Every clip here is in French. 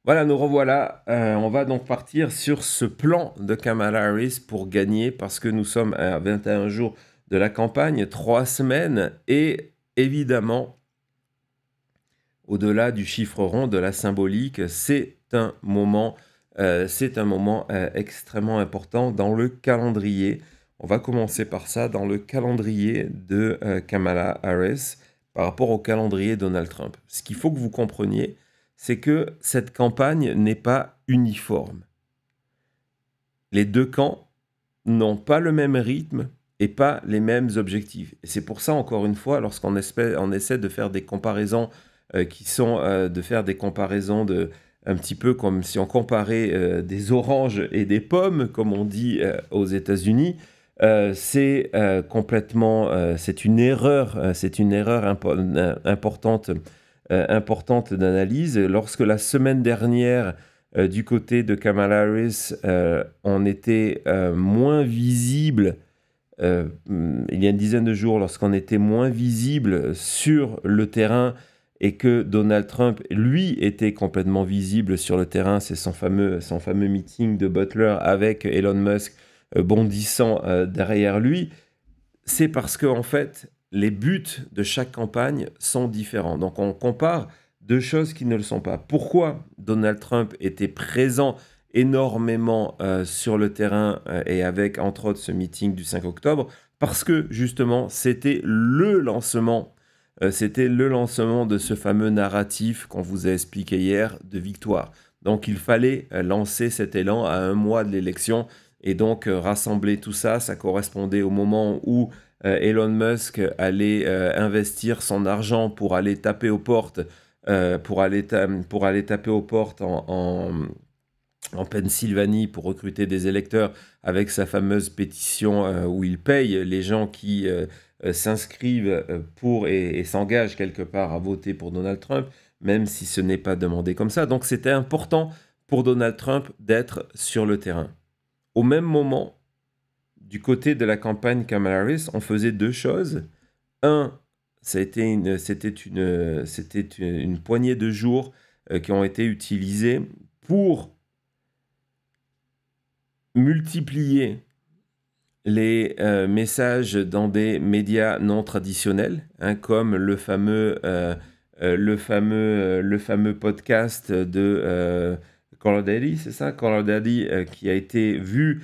Voilà, nous revoilà. On va donc partir sur ce plan de Kamala Harris pour gagner parce que nous sommes à 21 jours de la campagne, 3 semaines et évidemment, au-delà du chiffre rond, de la symbolique, c'est un moment extrêmement important dans le calendrier. On va commencer par ça, dans le calendrier de Kamala Harris par rapport au calendrier Donald Trump. Ce qu'il faut que vous compreniez, c'est que cette campagne n'est pas uniforme. Les deux camps n'ont pas le même rythme et pas les mêmes objectifs. Et c'est pour ça, encore une fois, lorsqu'on essaie de faire des comparaisons un petit peu comme si on comparait des oranges et des pommes, comme on dit aux États-Unis. C'est une erreur importante d'analyse. Lorsque la semaine dernière, du côté de Kamala Harris, on était moins visible, il y a une dizaine de jours, lorsqu'on était moins visible sur le terrain et que Donald Trump, lui, était complètement visible sur le terrain, c'est son fameux meeting de Butler avec Elon Musk bondissant derrière lui, c'est parce que en fait, les buts de chaque campagne sont différents. Donc on compare deux choses qui ne le sont pas. Pourquoi Donald Trump était présent énormément sur le terrain et avec entre autres ce meeting du 5 octobre? Parce que justement, c'était le lancement de ce fameux narratif qu'on vous a expliqué hier de victoire. Donc il fallait lancer cet élan à un mois de l'élection et donc rassembler tout ça. Ça correspondait au moment où Elon Musk allait investir son argent pour aller taper aux portes, taper aux portes en Pennsylvanie pour recruter des électeurs avec sa fameuse pétition où il paye les gens qui s'inscrivent pour et s'engagent quelque part à voter pour Donald Trump, même si ce n'est pas demandé comme ça. Donc c'était important pour Donald Trump d'être sur le terrain. Au même moment, du côté de la campagne Kamala Harris, on faisait deux choses. Un, c'était une poignée de jours qui ont été utilisés pour multiplier les messages dans des médias non traditionnels, hein, comme le fameux podcast de Call Daddy, c'est ça, Call Daddy, qui a été vu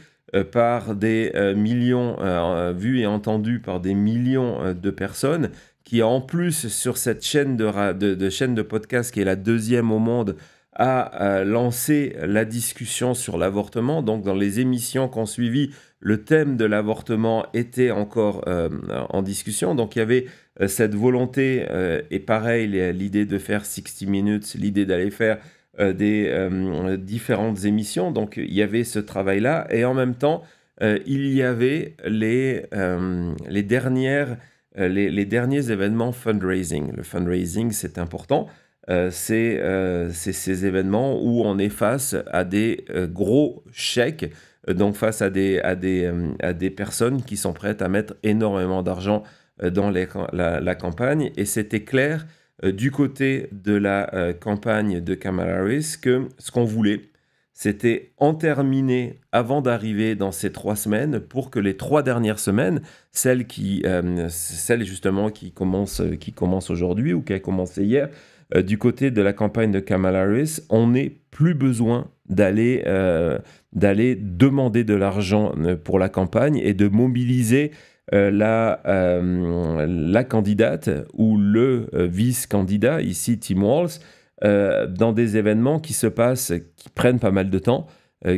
par des millions, vu et entendu par des millions de personnes, qui en plus sur cette chaîne chaîne de podcast qui est la deuxième au monde, a lancé la discussion sur l'avortement. Donc dans les émissions qu'on suivit, le thème de l'avortement était encore en discussion. Donc il y avait cette volonté, et pareil, l'idée de faire 60 Minutes, l'idée d'aller faire des différentes émissions. Donc il y avait ce travail-là. Et en même temps, il y avait les derniers événements fundraising. Le fundraising, c'est important. C'est ces événements où on est face à des gros chèques, donc face à des personnes qui sont prêtes à mettre énormément d'argent dans la campagne. Et c'était clair du côté de la campagne de Kamala Harris que ce qu'on voulait, c'était en terminer avant d'arriver dans ces 3 semaines pour que les 3 dernières semaines, celles justement qui commencent aujourd'hui ou qui a commencé hier, du côté de la campagne de Kamala Harris, on n'ait plus besoin d'aller demander de l'argent pour la campagne et de mobiliser la candidate ou le vice-candidat, ici Tim Walz, dans des événements qui se passent, qui prennent pas mal de temps,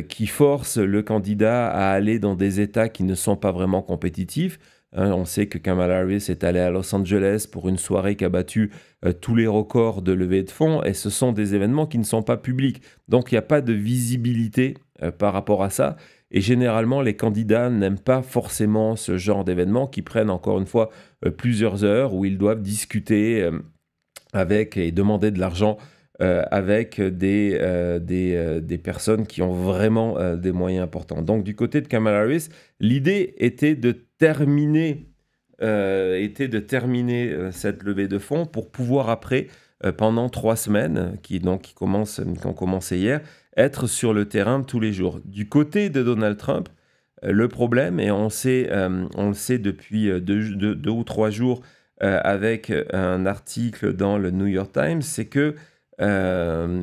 qui forcent le candidat à aller dans des États qui ne sont pas vraiment compétitifs. On sait que Kamala Harris est allée à Los Angeles pour une soirée qui a battu tous les records de levée de fonds, et ce sont des événements qui ne sont pas publics. Donc il n'y a pas de visibilité par rapport à ça. Et généralement, les candidats n'aiment pas forcément ce genre d'événements qui prennent encore une fois plusieurs heures, où ils doivent discuter avec et demander de l'argent avec des personnes qui ont vraiment des moyens importants. Donc du côté de Kamala Harris, l'idée était de terminer cette levée de fonds pour pouvoir après pendant 3 semaines, qui ont commencé hier, être sur le terrain tous les jours. Du côté de Donald Trump, le problème, et on le sait depuis 2 ou 3 jours avec un article dans le New York Times, c'est que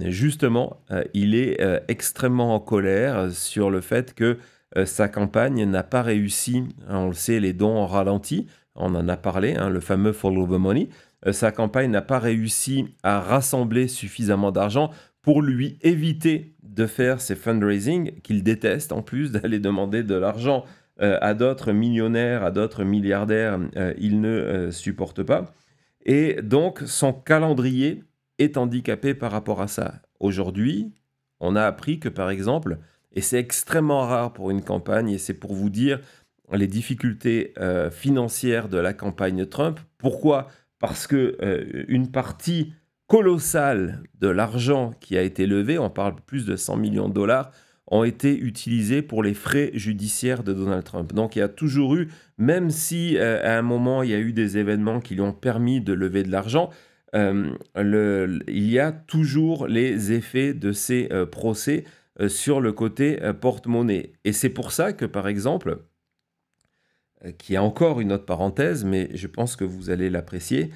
justement, il est extrêmement en colère sur le fait que sa campagne n'a pas réussi. On le sait, les dons ont ralenti, on en a parlé, hein, le fameux Follow the Money. Sa campagne n'a pas réussi à rassembler suffisamment d'argent pour lui éviter de faire ses fundraising qu'il déteste, en plus d'aller demander de l'argent à d'autres millionnaires, à d'autres milliardaires, il ne supporte pas. Et donc, son calendrier est handicapé par rapport à ça. Aujourd'hui, on a appris que, par exemple, et c'est extrêmement rare pour une campagne, et c'est pour vous dire les difficultés financières de la campagne Trump. Pourquoi? Parce que une partie colossale de l'argent qui a été levé, on parle plus de 100 millions de dollars, ont été utilisés pour les frais judiciaires de Donald Trump. Donc il y a toujours eu, même si à un moment il y a eu des événements qui lui ont permis de lever de l'argent, il y a toujours les effets de ces procès sur le côté porte-monnaie. Et c'est pour ça que, par exemple, qui a encore une autre parenthèse, mais je pense que vous allez l'apprécier,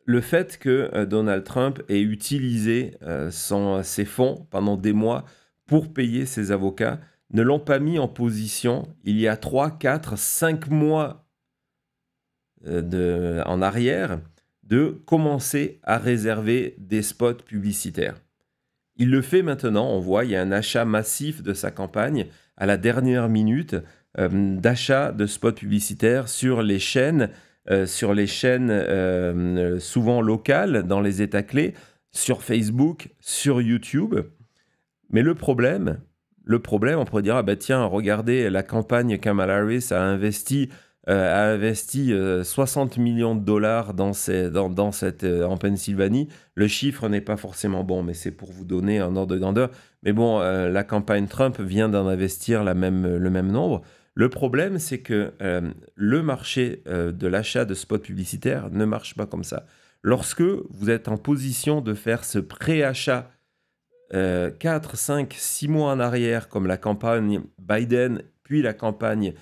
le fait que Donald Trump ait utilisé ses fonds pendant des mois pour payer ses avocats ne l'ont pas mis en position, il y a 3, 4, 5 mois en arrière, de commencer à réserver des spots publicitaires. Il le fait maintenant, on voit, il y a un achat massif de sa campagne à la dernière minute d'achat de spots publicitaires sur les chaînes souvent locales dans les États clés, sur Facebook, sur YouTube. Mais le problème, on pourrait dire, ah bah tiens, regardez, la campagne Kamala Harris a investi 60 millions de dollars en Pennsylvanie. Le chiffre n'est pas forcément bon, mais c'est pour vous donner un ordre de grandeur. Mais bon, la campagne Trump vient d'en investir le même nombre. Le problème, c'est que le marché de l'achat de spots publicitaires ne marche pas comme ça. Lorsque vous êtes en position de faire ce préachat 4, 5, 6 mois en arrière, comme la campagne Biden, puis la campagne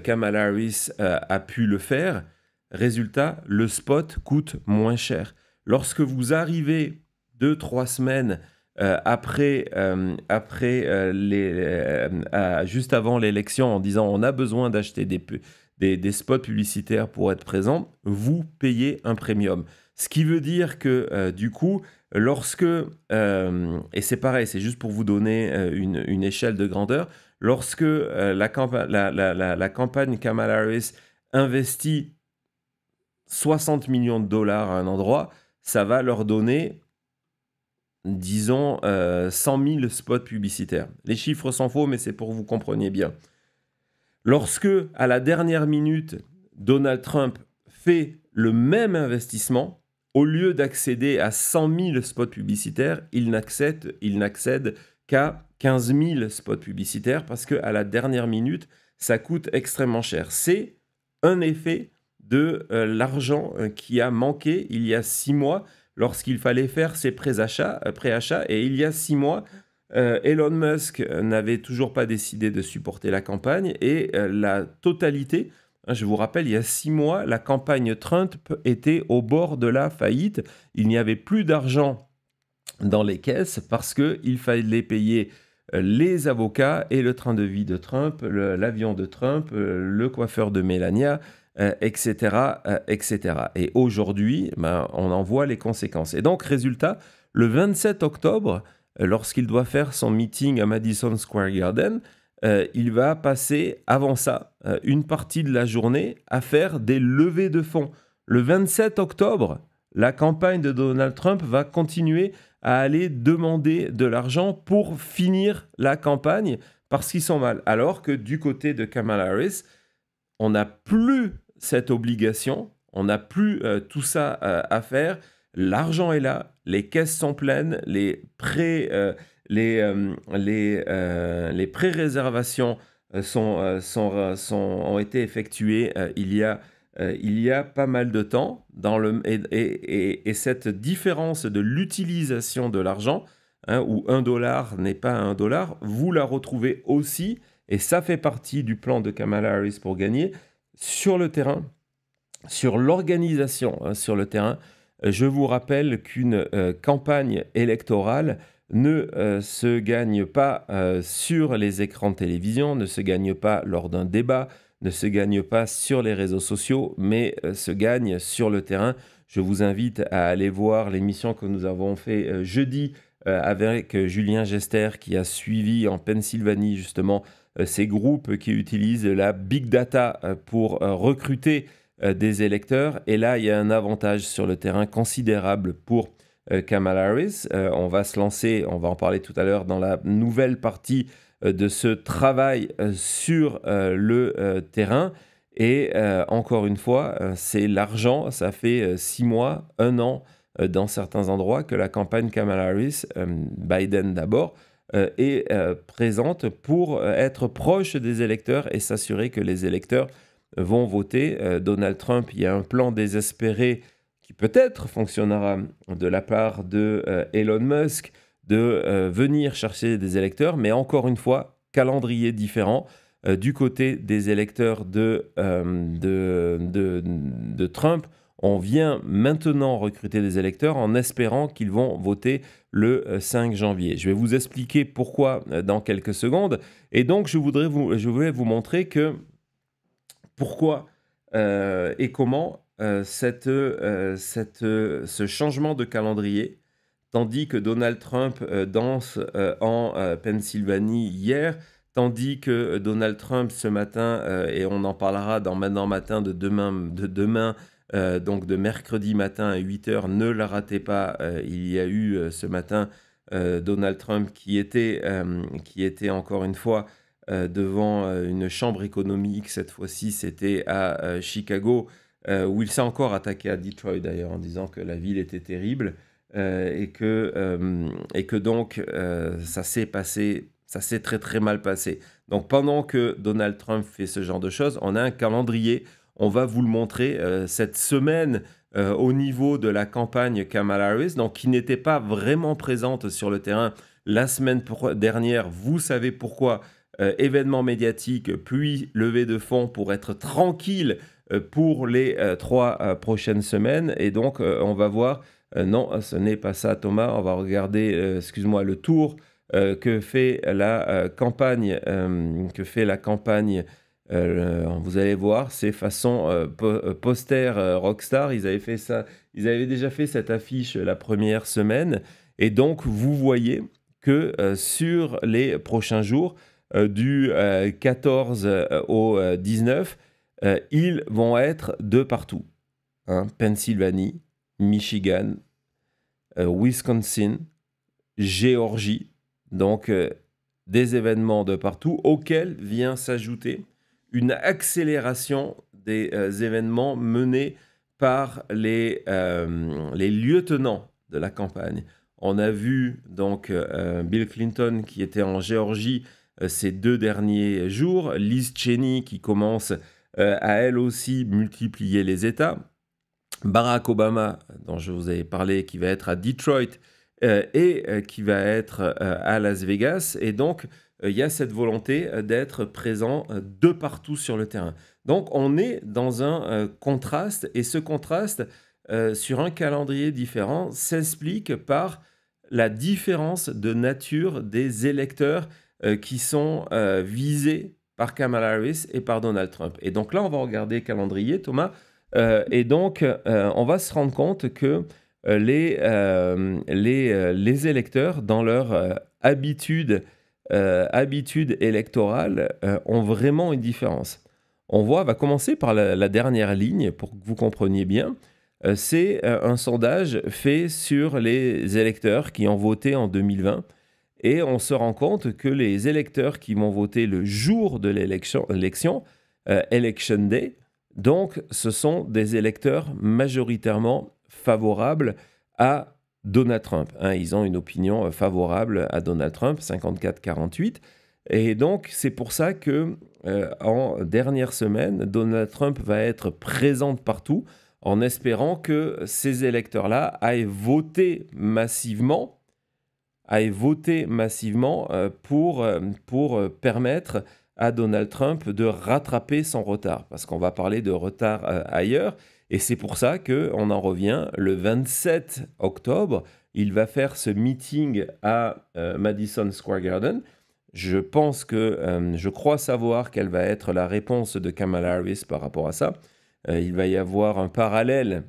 Kamala Harris a pu le faire, résultat, le spot coûte moins cher. Lorsque vous arrivez 2-3 semaines juste avant l'élection en disant on a besoin d'acheter des spots publicitaires pour être présent, vous payez un premium. Ce qui veut dire que du coup, et c'est pareil, c'est juste pour vous donner une échelle de grandeur, lorsque la campagne Kamala Harris investit 60 millions de dollars à un endroit, ça va leur donner, disons, 100 000 spots publicitaires. Les chiffres sont faux, mais c'est pour que vous compreniez bien. Lorsque, à la dernière minute, Donald Trump fait le même investissement, au lieu d'accéder à 100 000 spots publicitaires, il n'accède qu'à 15 000 spots publicitaires parce qu'à la dernière minute, ça coûte extrêmement cher. C'est un effet de l'argent qui a manqué il y a 6 mois lorsqu'il fallait faire ses préachats. Et il y a 6 mois, Elon Musk n'avait toujours pas décidé de supporter la campagne et la totalité... Je vous rappelle, il y a 6 mois, la campagne Trump était au bord de la faillite. Il n'y avait plus d'argent dans les caisses parce qu'il fallait payer les avocats et le train de vie de Trump, l'avion de Trump, le coiffeur de Melania, etc., etc. Et aujourd'hui, on en voit les conséquences. Et donc, résultat, le 27 octobre, lorsqu'il doit faire son meeting à Madison Square Garden, il va passer, avant ça, une partie de la journée à faire des levées de fonds. Le 27 octobre, la campagne de Donald Trump va continuer à aller demander de l'argent pour finir la campagne parce qu'ils sont mal. Alors que du côté de Kamala Harris, on n'a plus cette obligation, on n'a plus tout ça à faire. L'argent est là, les caisses sont pleines, les pré-réservations ont été effectuées il y a il y a pas mal de temps, et cette différence de l'utilisation de l'argent, hein, où 1 dollar n'est pas 1 dollar, vous la retrouvez aussi, et ça fait partie du plan de Kamala Harris pour gagner, sur le terrain, sur l'organisation, hein, sur le terrain. Je vous rappelle qu'une campagne électorale ne se gagne pas sur les écrans de télévision, ne se gagne pas lors d'un débat, ne se gagne pas sur les réseaux sociaux, mais se gagne sur le terrain. Je vous invite à aller voir l'émission que nous avons fait jeudi avec Julien Gester, qui a suivi en Pennsylvanie justement ces groupes qui utilisent la big data pour recruter des électeurs. Et là, il y a un avantage sur le terrain considérable pour Kamala Harris. On va se lancer, on va en parler tout à l'heure, dans la nouvelle partie de ce travail sur le terrain. Et encore une fois, c'est l'argent. Ça fait 6 mois, 1 an dans certains endroits que la campagne Kamala Harris, Biden d'abord, est présente pour être proche des électeurs et s'assurer que les électeurs vont voter. Donald Trump, il y a un plan désespéré qui peut-être fonctionnera de la part de Elon Musk de venir chercher des électeurs, mais encore une fois, calendrier différent. Du côté des électeurs de Trump, on vient maintenant recruter des électeurs en espérant qu'ils vont voter le 5 janvier. Je vais vous expliquer pourquoi dans quelques secondes. Et donc, je voulais vous montrer que pourquoi et comment ce changement de calendrier, tandis que Donald Trump danse en Pennsylvanie hier, tandis que Donald Trump ce matin, et on en parlera dans Maintenant Matin de demain, donc de mercredi matin à 8h, ne la ratez pas, il y a eu ce matin Donald Trump qui était encore une fois devant une chambre économique. Cette fois-ci, c'était à Chicago, où il s'est encore attaqué à Detroit d'ailleurs, en disant que la ville était terrible et que donc ça s'est très très mal passé. Donc pendant que Donald Trump fait ce genre de choses, on a un calendrier. On va vous le montrer cette semaine au niveau de la campagne Kamala Harris, donc qui n'était pas vraiment présente sur le terrain la semaine dernière. Vous savez pourquoi. Événements médiatiques, puis levée de fonds pour être tranquille pour les 3 prochaines semaines. Et donc, on va voir, non, ce n'est pas ça, Thomas. On va regarder, excuse-moi, le tour que fait la campagne. Vous allez voir, c'est façon poster Rockstar. Ils avaient fait ça, ils avaient déjà fait cette affiche la première semaine. Et donc, vous voyez que sur les prochains jours, du 14 au 19, ils vont être de partout. Hein, Pennsylvanie, Michigan, Wisconsin, Géorgie. Donc, des événements de partout auxquels vient s'ajouter une accélération des événements menés par les lieutenants de la campagne. On a vu donc Bill Clinton qui était en Géorgie ces 2 derniers jours, Liz Cheney qui commence à elle aussi multiplier les États, Barack Obama, dont je vous avais parlé, qui va être à Detroit et qui va être à Las Vegas. Et donc, il y a cette volonté d'être présent de partout sur le terrain. Donc, on est dans un contraste, et ce contraste sur un calendrier différent s'explique par la différence de nature des électeurs qui sont visés par Kamala Harris et par Donald Trump. Et donc là, on va regarder le calendrier, Thomas. Et donc, on va se rendre compte que les électeurs, dans leur habitude électorale, ont vraiment une différence. On va commencer par la dernière ligne pour que vous compreniez bien. C'est un sondage fait sur les électeurs qui ont voté en 2020. Et on se rend compte que les électeurs qui vont voter le jour de l'élection, Election Day, donc ce sont des électeurs majoritairement favorables à Donald Trump. Hein, ils ont une opinion favorable à Donald Trump, 54-48. Et donc c'est pour ça que en dernière semaine, Donald Trump va être présent partout en espérant que ces électeurs-là aillent voter massivement pour permettre à Donald Trump de rattraper son retard. Parce qu'on va parler de retard ailleurs. Et c'est pour ça qu'on en revient le 27 octobre. Il va faire ce meeting à Madison Square Garden. Je crois savoir quelle va être la réponse de Kamala Harris par rapport à ça. Il va y avoir un parallèle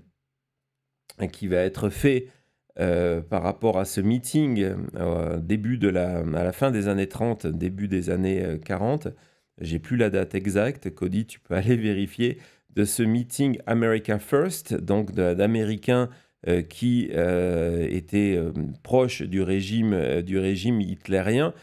qui va être fait par rapport à ce meeting à la fin des années 30, début des années 40. J'ai plus la date exacte. Cody, tu peux aller vérifier de ce meeting America First, donc d'Américains qui étaient proches du régime hitlérien,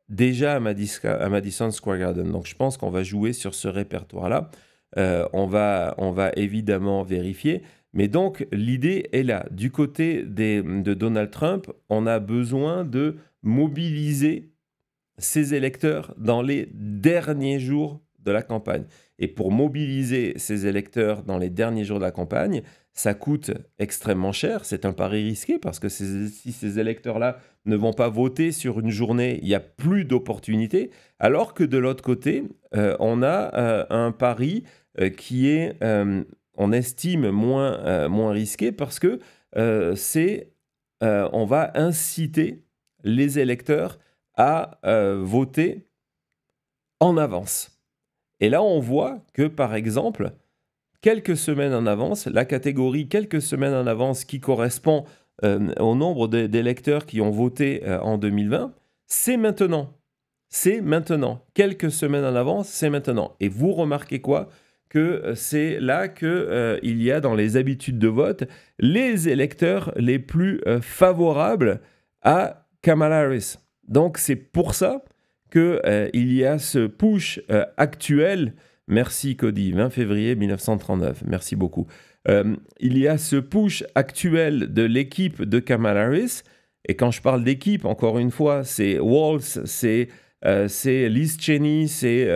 déjà à Madison Square Garden. Donc je pense qu'on va jouer sur ce répertoire-là. On va évidemment vérifier. Mais donc, l'idée est là. Du côté de Donald Trump, on a besoin de mobiliser ses électeurs dans les derniers jours de la campagne. Et pour mobiliser ses électeurs dans les derniers jours de la campagne, ça coûte extrêmement cher. C'est un pari risqué parce que si ces électeurs-là ne vont pas voter sur une journée, il n'y a plus d'opportunités. Alors que de l'autre côté, on a un pari qui est... on estime moins risqué parce que on va inciter les électeurs à voter en avance. Et là, on voit que, par exemple, quelques semaines en avance, la catégorie quelques semaines en avance qui correspond au nombre d'électeurs qui ont voté en 2020, c'est maintenant. C'est maintenant. Quelques semaines en avance, c'est maintenant. Et vous remarquez quoi ? Que c'est là qu'il y a dans les habitudes de vote les électeurs les plus favorables à Kamala Harris. Donc c'est pour ça qu'il y a ce push actuel. Merci Cody, 20 février 1939, merci beaucoup. Il y a ce push actuel de l'équipe de Kamala Harris. Et quand je parle d'équipe, encore une fois, c'est Walz, c'est Liz Cheney, c'est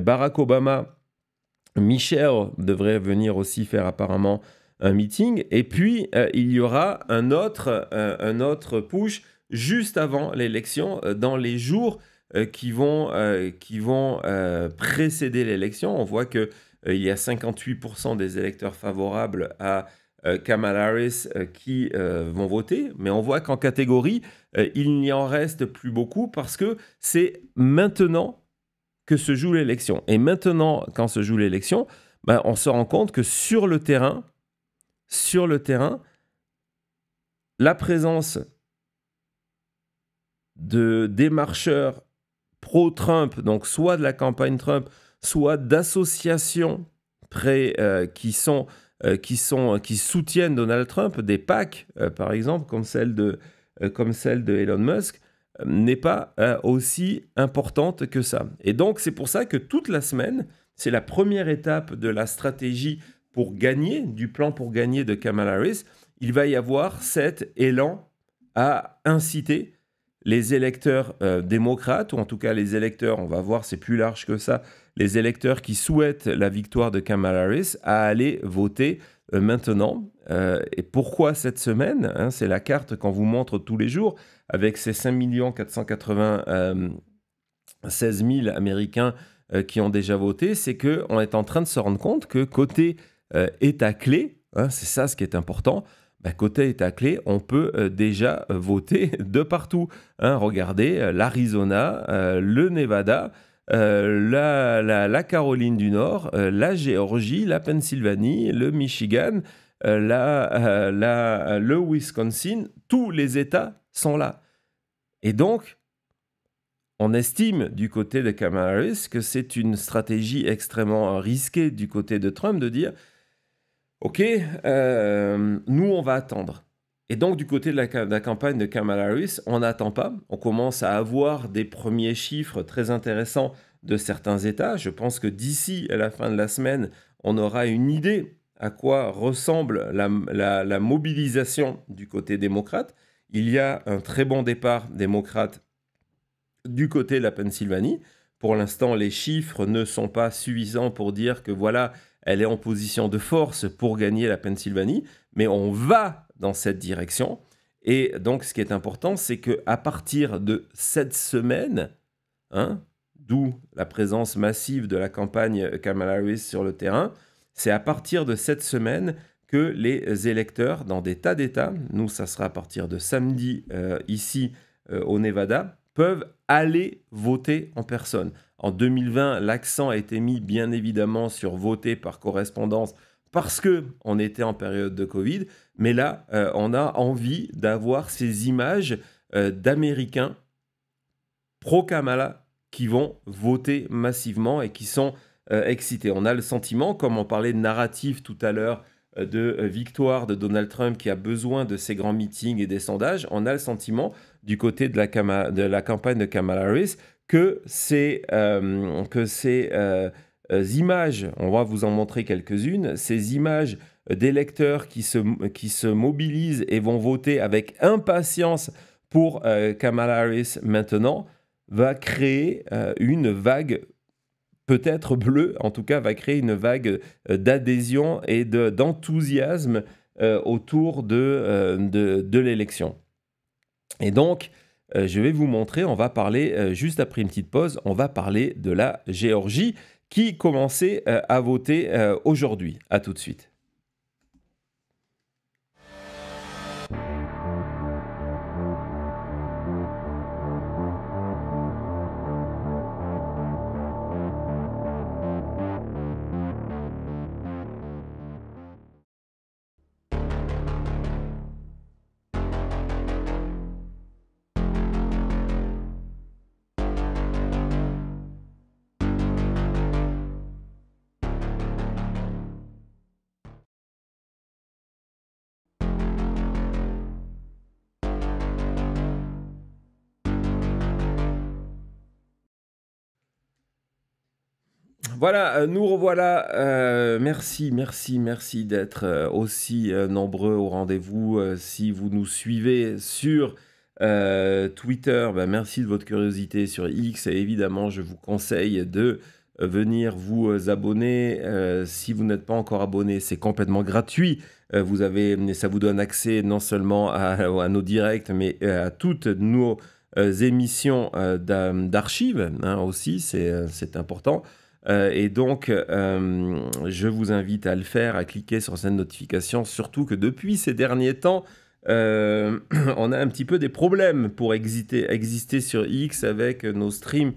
Barack Obama. Michel devrait venir aussi faire apparemment un meeting. Et puis, il y aura un autre push juste avant l'élection, dans les jours qui vont précéder l'élection. On voit qu'il y a 58% des électeurs favorables à Kamala Harris qui vont voter. Mais on voit qu'en catégorie, il n'y en reste plus beaucoup parce que c'est maintenant que se joue l'élection. Et maintenant, quand se joue l'élection, on se rend compte que sur le terrain, la présence de démarcheurs pro-Trump, donc soit de la campagne Trump, soit d'associations qui soutiennent Donald Trump, des PAC, par exemple, comme celle de Elon Musk, n'est pas aussi importante que ça. Et donc, c'est pour ça que toute la semaine, c'est la première étape de la stratégie pour gagner, du plan pour gagner de Kamala Harris. Il va y avoir cet élan à inciter les électeurs démocrates, ou en tout cas les électeurs, on va voir, c'est plus large que ça, les électeurs qui souhaitent la victoire de Kamala Harris, à aller voter maintenant. Et pourquoi cette semaine ? C'est la carte qu'on vous montre tous les jours, avec ces 5 496 000 Américains qui ont déjà voté, c'est qu'on est en train de se rendre compte que côté État clé, c'est ça ce qui est important, côté État clé, on peut déjà voter de partout. Regardez, l'Arizona, le Nevada, la Caroline du Nord, la Géorgie, la Pennsylvanie, le Michigan, le Wisconsin, tous les États sont là. Et donc, on estime du côté de Kamala Harris que c'est une stratégie extrêmement risquée du côté de Trump de dire « Ok, nous, on va attendre ». Et donc, du côté de la campagne de Kamala Harris, on n'attend pas. On commence à avoir des premiers chiffres très intéressants de certains États. Je pense que d'ici à la fin de la semaine, on aura une idée à quoi ressemble la mobilisation du côté démocrate. Il y a un très bon départ démocrate du côté de la Pennsylvanie. Pour l'instant, les chiffres ne sont pas suffisants pour dire que voilà, elle est en position de force pour gagner la Pennsylvanie, mais on va dans cette direction. Et donc, ce qui est important, c'est qu'à partir de cette semaine, hein, d'où la présence massive de la campagne Kamala Harris sur le terrain, c'est à partir de cette semaine que les électeurs dans des tas d'États, nous ça sera à partir de samedi ici au Nevada, peuvent aller voter en personne. En 2020, l'accent a été mis bien évidemment sur voter par correspondance parce qu'on était en période de Covid, mais là, on a envie d'avoir ces images d'Américains pro-Kamala qui vont voter massivement et qui sont excités. On a le sentiment, comme on parlait de narratif tout à l'heure, de victoire de Donald Trump qui a besoin de ces grands meetings et des sondages, on a le sentiment du côté de la campagne de Kamala Harris que ces images, on va vous en montrer quelques-unes, ces images d'électeurs qui se mobilisent et vont voter avec impatience pour Kamala Harris maintenant, va créer une vague peut-être bleue, en tout cas va créer une vague d'adhésion et d'enthousiasme autour de l'élection. Et donc, je vais vous montrer, on va parler, juste après une petite pause, on va parler de la Géorgie qui commençait à voter aujourd'hui. À tout de suite. Voilà, nous revoilà. Merci d'être aussi nombreux au rendez-vous. Si vous nous suivez sur Twitter, merci de votre curiosité sur X. Et évidemment, je vous conseille de venir vous abonner. Si vous n'êtes pas encore abonné, c'est complètement gratuit. Ça vous donne accès non seulement à nos directs, mais à toutes nos émissions d'archives aussi. C'est important. Et donc, je vous invite à le faire, à cliquer sur cette notification, surtout que depuis ces derniers temps, on a un petit peu des problèmes pour exister sur X avec nos streams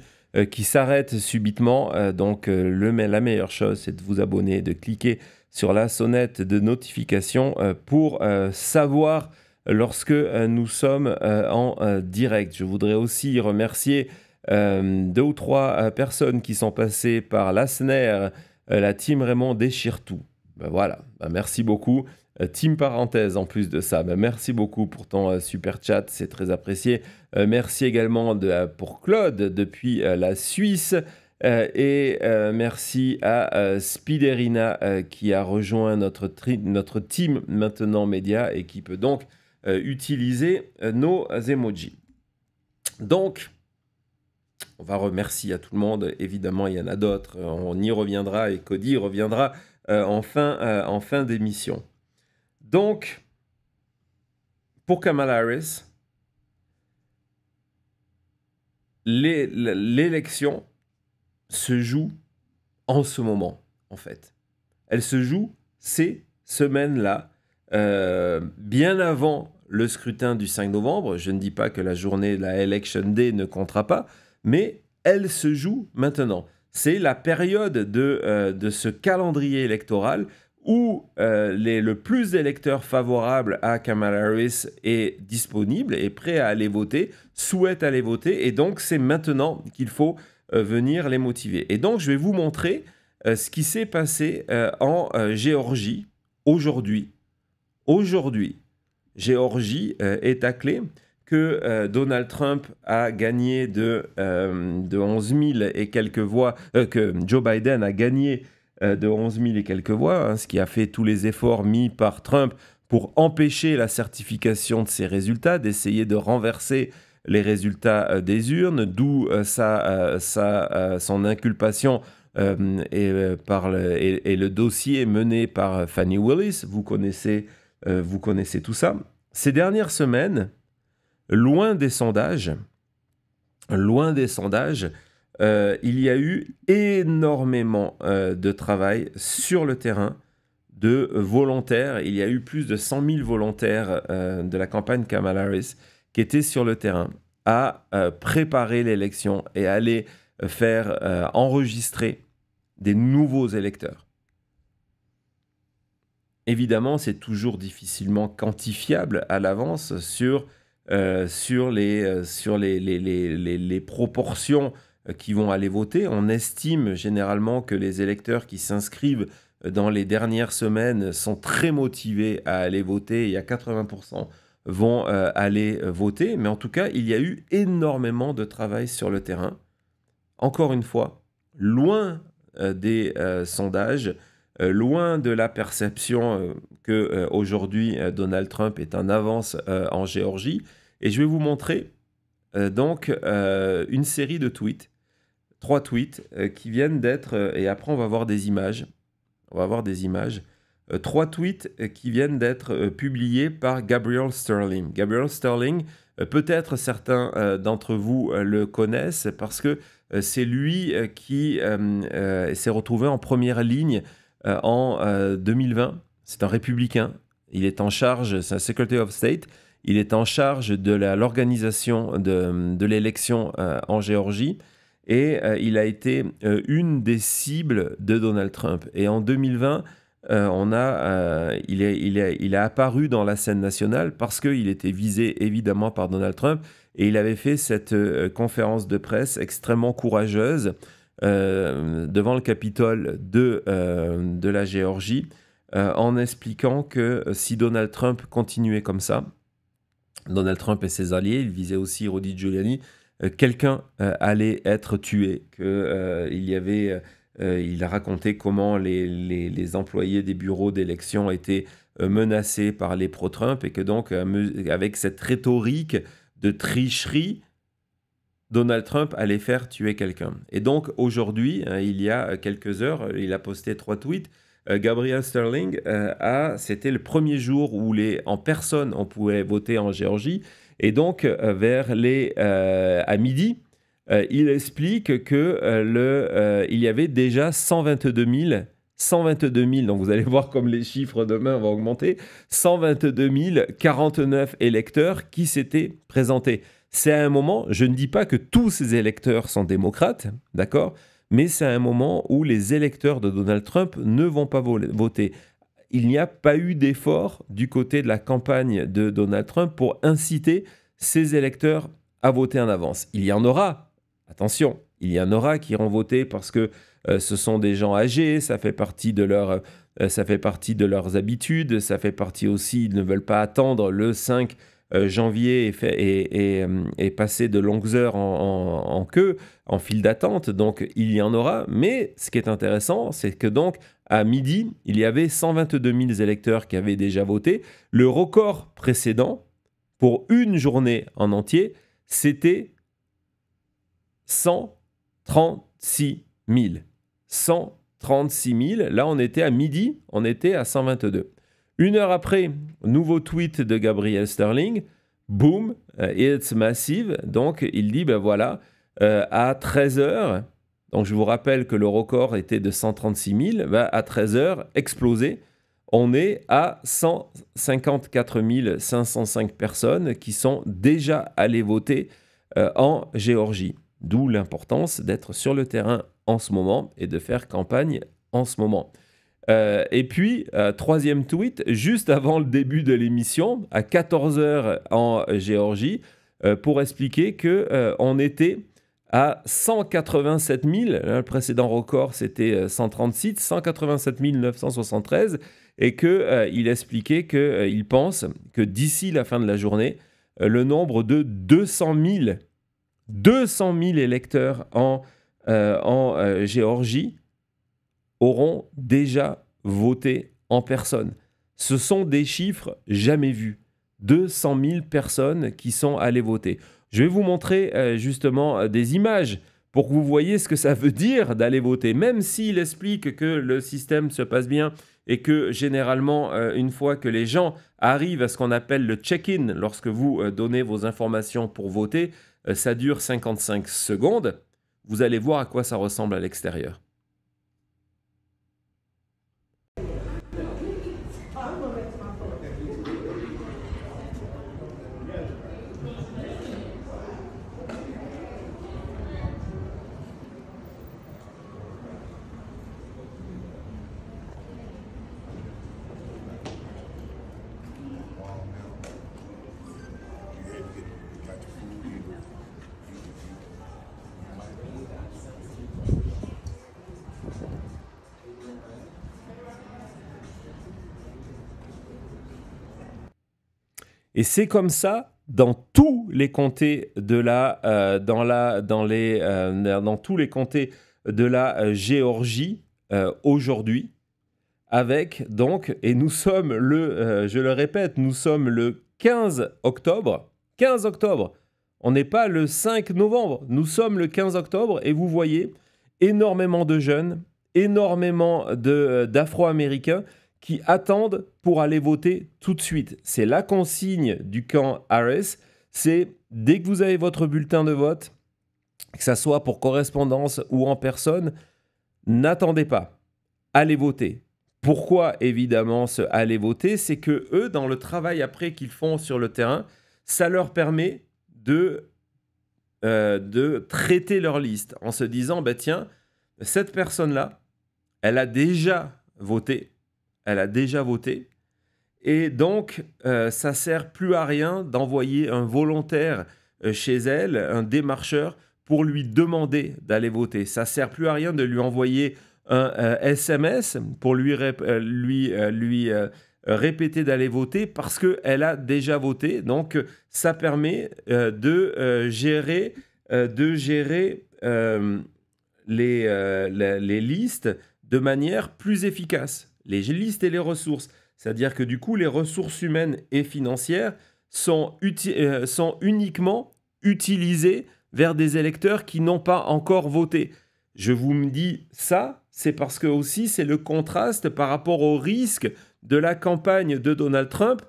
qui s'arrêtent subitement. Donc, la meilleure chose, c'est de vous abonner, de cliquer sur la sonnette de notification pour savoir lorsque nous sommes en direct. Je voudrais aussi remercier 2 ou 3 personnes qui sont passées par l'ASNER, la team Raymond déchire tout. Voilà, merci beaucoup. Team parenthèse en plus de ça, merci beaucoup pour ton super chat, c'est très apprécié. Merci également pour Claude depuis la Suisse. Et merci à Spiderina qui a rejoint notre team maintenant média et qui peut donc utiliser nos emojis. Donc, on va remercier à tout le monde. Évidemment, il y en a d'autres. On y reviendra et Cody reviendra en fin d'émission. Donc, pour Kamala Harris, l'élection se joue en ce moment, en fait. Elle se joue ces semaines-là, bien avant le scrutin du 5 novembre. Je ne dis pas que la journée de la Election Day ne comptera pas, mais elle se joue maintenant. C'est la période de ce calendrier électoral où le plus d'électeurs favorables à Kamala Harris est disponible, est prêt à aller voter, souhaite aller voter, et donc c'est maintenant qu'il faut venir les motiver. Et donc je vais vous montrer ce qui s'est passé en Géorgie aujourd'hui. Aujourd'hui, Géorgie est à clé que Donald Trump a gagné de 11 000 et quelques voix, que Joe Biden a gagné de 11 000 et quelques voix, ce qui a fait tous les efforts mis par Trump pour empêcher la certification de ces résultats, d'essayer de renverser les résultats des urnes, d'où son inculpation et le dossier mené par Fani Willis. Vous connaissez tout ça. Ces dernières semaines, loin des sondages, il y a eu énormément de travail sur le terrain, de volontaires. Il y a eu plus de 100 000 volontaires de la campagne Kamala Harris qui étaient sur le terrain à préparer l'élection et à aller faire enregistrer des nouveaux électeurs. Évidemment, c'est toujours difficilement quantifiable à l'avance sur les proportions qui vont aller voter. On estime généralement que les électeurs qui s'inscrivent dans les dernières semaines sont très motivés à aller voter et à 80% vont aller voter. Mais en tout cas, il y a eu énormément de travail sur le terrain. Encore une fois, loin des sondages, loin de la perception qu'aujourd'hui Donald Trump est en avance en Géorgie. Et je vais vous montrer donc une série de tweets, 3 tweets qui viennent d'être, et après on va voir des images, 3 tweets qui viennent d'être publiés par Gabriel Sterling. Gabriel Sterling, peut-être certains d'entre vous le connaissent parce que c'est lui qui s'est retrouvé en première ligne en 2020. C'est un républicain. Il est en charge, c'est un Secretary of State. Il est en charge de l'organisation de l'élection en Géorgie. Et il a été une des cibles de Donald Trump. Et en 2020, il a apparu dans la scène nationale parce qu'il était visé évidemment par Donald Trump. Et il avait fait cette conférence de presse extrêmement courageuse devant le Capitole de la Géorgie en expliquant que si Donald Trump continuait comme ça, Donald Trump et ses alliés, il visait aussi Rudy Giuliani, quelqu'un allait être tué, il a raconté comment les employés des bureaux d'élection étaient menacés par les pro-Trump et que donc avec cette rhétorique de tricherie, Donald Trump allait faire tuer quelqu'un. Et donc aujourd'hui, il y a quelques heures, il a posté 3 tweets. Gabriel Sterling, c'était le premier jour où en personne on pouvait voter en Géorgie. Et donc à midi, il explique que il y avait déjà 122 000, donc vous allez voir comme les chiffres demain vont augmenter, 122 049 électeurs qui s'étaient présentés. C'est à un moment, je ne dis pas que tous ces électeurs sont démocrates, d'accord, mais c'est à un moment où les électeurs de Donald Trump ne vont pas voter. Il n'y a pas eu d'effort du côté de la campagne de Donald Trump pour inciter ces électeurs à voter en avance. Il y en aura, attention, il y en aura qui iront voter parce que ce sont des gens âgés, ça fait partie de leurs habitudes, ça fait partie aussi, ils ne veulent pas attendre le 5 janvier et passer de longues heures en queue, en file d'attente. Donc il y en aura, mais ce qui est intéressant, c'est que donc à midi, il y avait 122 000 électeurs qui avaient déjà voté. Le record précédent, pour une journée en entier, c'était 136 000. 136 000. Là, on était à midi, on était à 122. Une heure après, nouveau tweet de Gabriel Sterling. Boom, it's massive. Donc, il dit, ben voilà, à 13h, donc je vous rappelle que le record était de 136 000, ben à 13h, explosé. On est à 154 505 personnes qui sont déjà allées voter en Géorgie. D'où l'importance d'être sur le terrain en ce moment et de faire campagne en ce moment. Et puis, troisième tweet, juste avant le début de l'émission, à 14h en Géorgie, pour expliquer qu'on était à 187 000, le précédent record c'était 136, 187 973, et qu'il expliquait qu'il pense que d'ici la fin de la journée, le nombre de 200 000 électeurs en Géorgie auront déjà voté en personne. Ce sont des chiffres jamais vus. 200 000 personnes qui sont allées voter. Je vais vous montrer justement des images pour que vous voyez ce que ça veut dire d'aller voter. Même s'il explique que le système se passe bien et que généralement, une fois que les gens arrivent à ce qu'on appelle le check-in, lorsque vous donnez vos informations pour voter, ça dure 55 secondes. Vous allez voir à quoi ça ressemble à l'extérieur. Et c'est comme ça dans tous les comtés de dans tous les comtés de la Géorgie aujourd'hui, avec donc, et nous sommes je le répète, nous sommes le 15 octobre. 15 octobre. On n'est pas le 5 novembre, nous sommes le 15 octobre et vous voyez énormément de jeunes, énormément d'Afro-Américains qui attendent pour aller voter tout de suite. C'est la consigne du camp Harris, c'est dès que vous avez votre bulletin de vote, que ça soit pour correspondance ou en personne, n'attendez pas, allez voter. Pourquoi évidemment aller voter? C'est que eux, dans le travail après qu'ils font sur le terrain, ça leur permet de traiter leur liste en se disant, bah, tiens, cette personne-là, elle a déjà voté. Elle a déjà voté. Et donc, ça ne sert plus à rien d'envoyer un volontaire chez elle, un démarcheur, pour lui demander d'aller voter. Ça ne sert plus à rien de lui envoyer un SMS pour lui répéter d'aller voter parce qu'elle a déjà voté. Donc, ça permet de gérer les listes de manière plus efficace. Les listes et les ressources. C'est-à-dire que du coup, les ressources humaines et financières sont uniquement utilisées vers des électeurs qui n'ont pas encore voté. Je vous me dis ça, c'est parce que aussi c'est le contraste par rapport au risque de la campagne de Donald Trump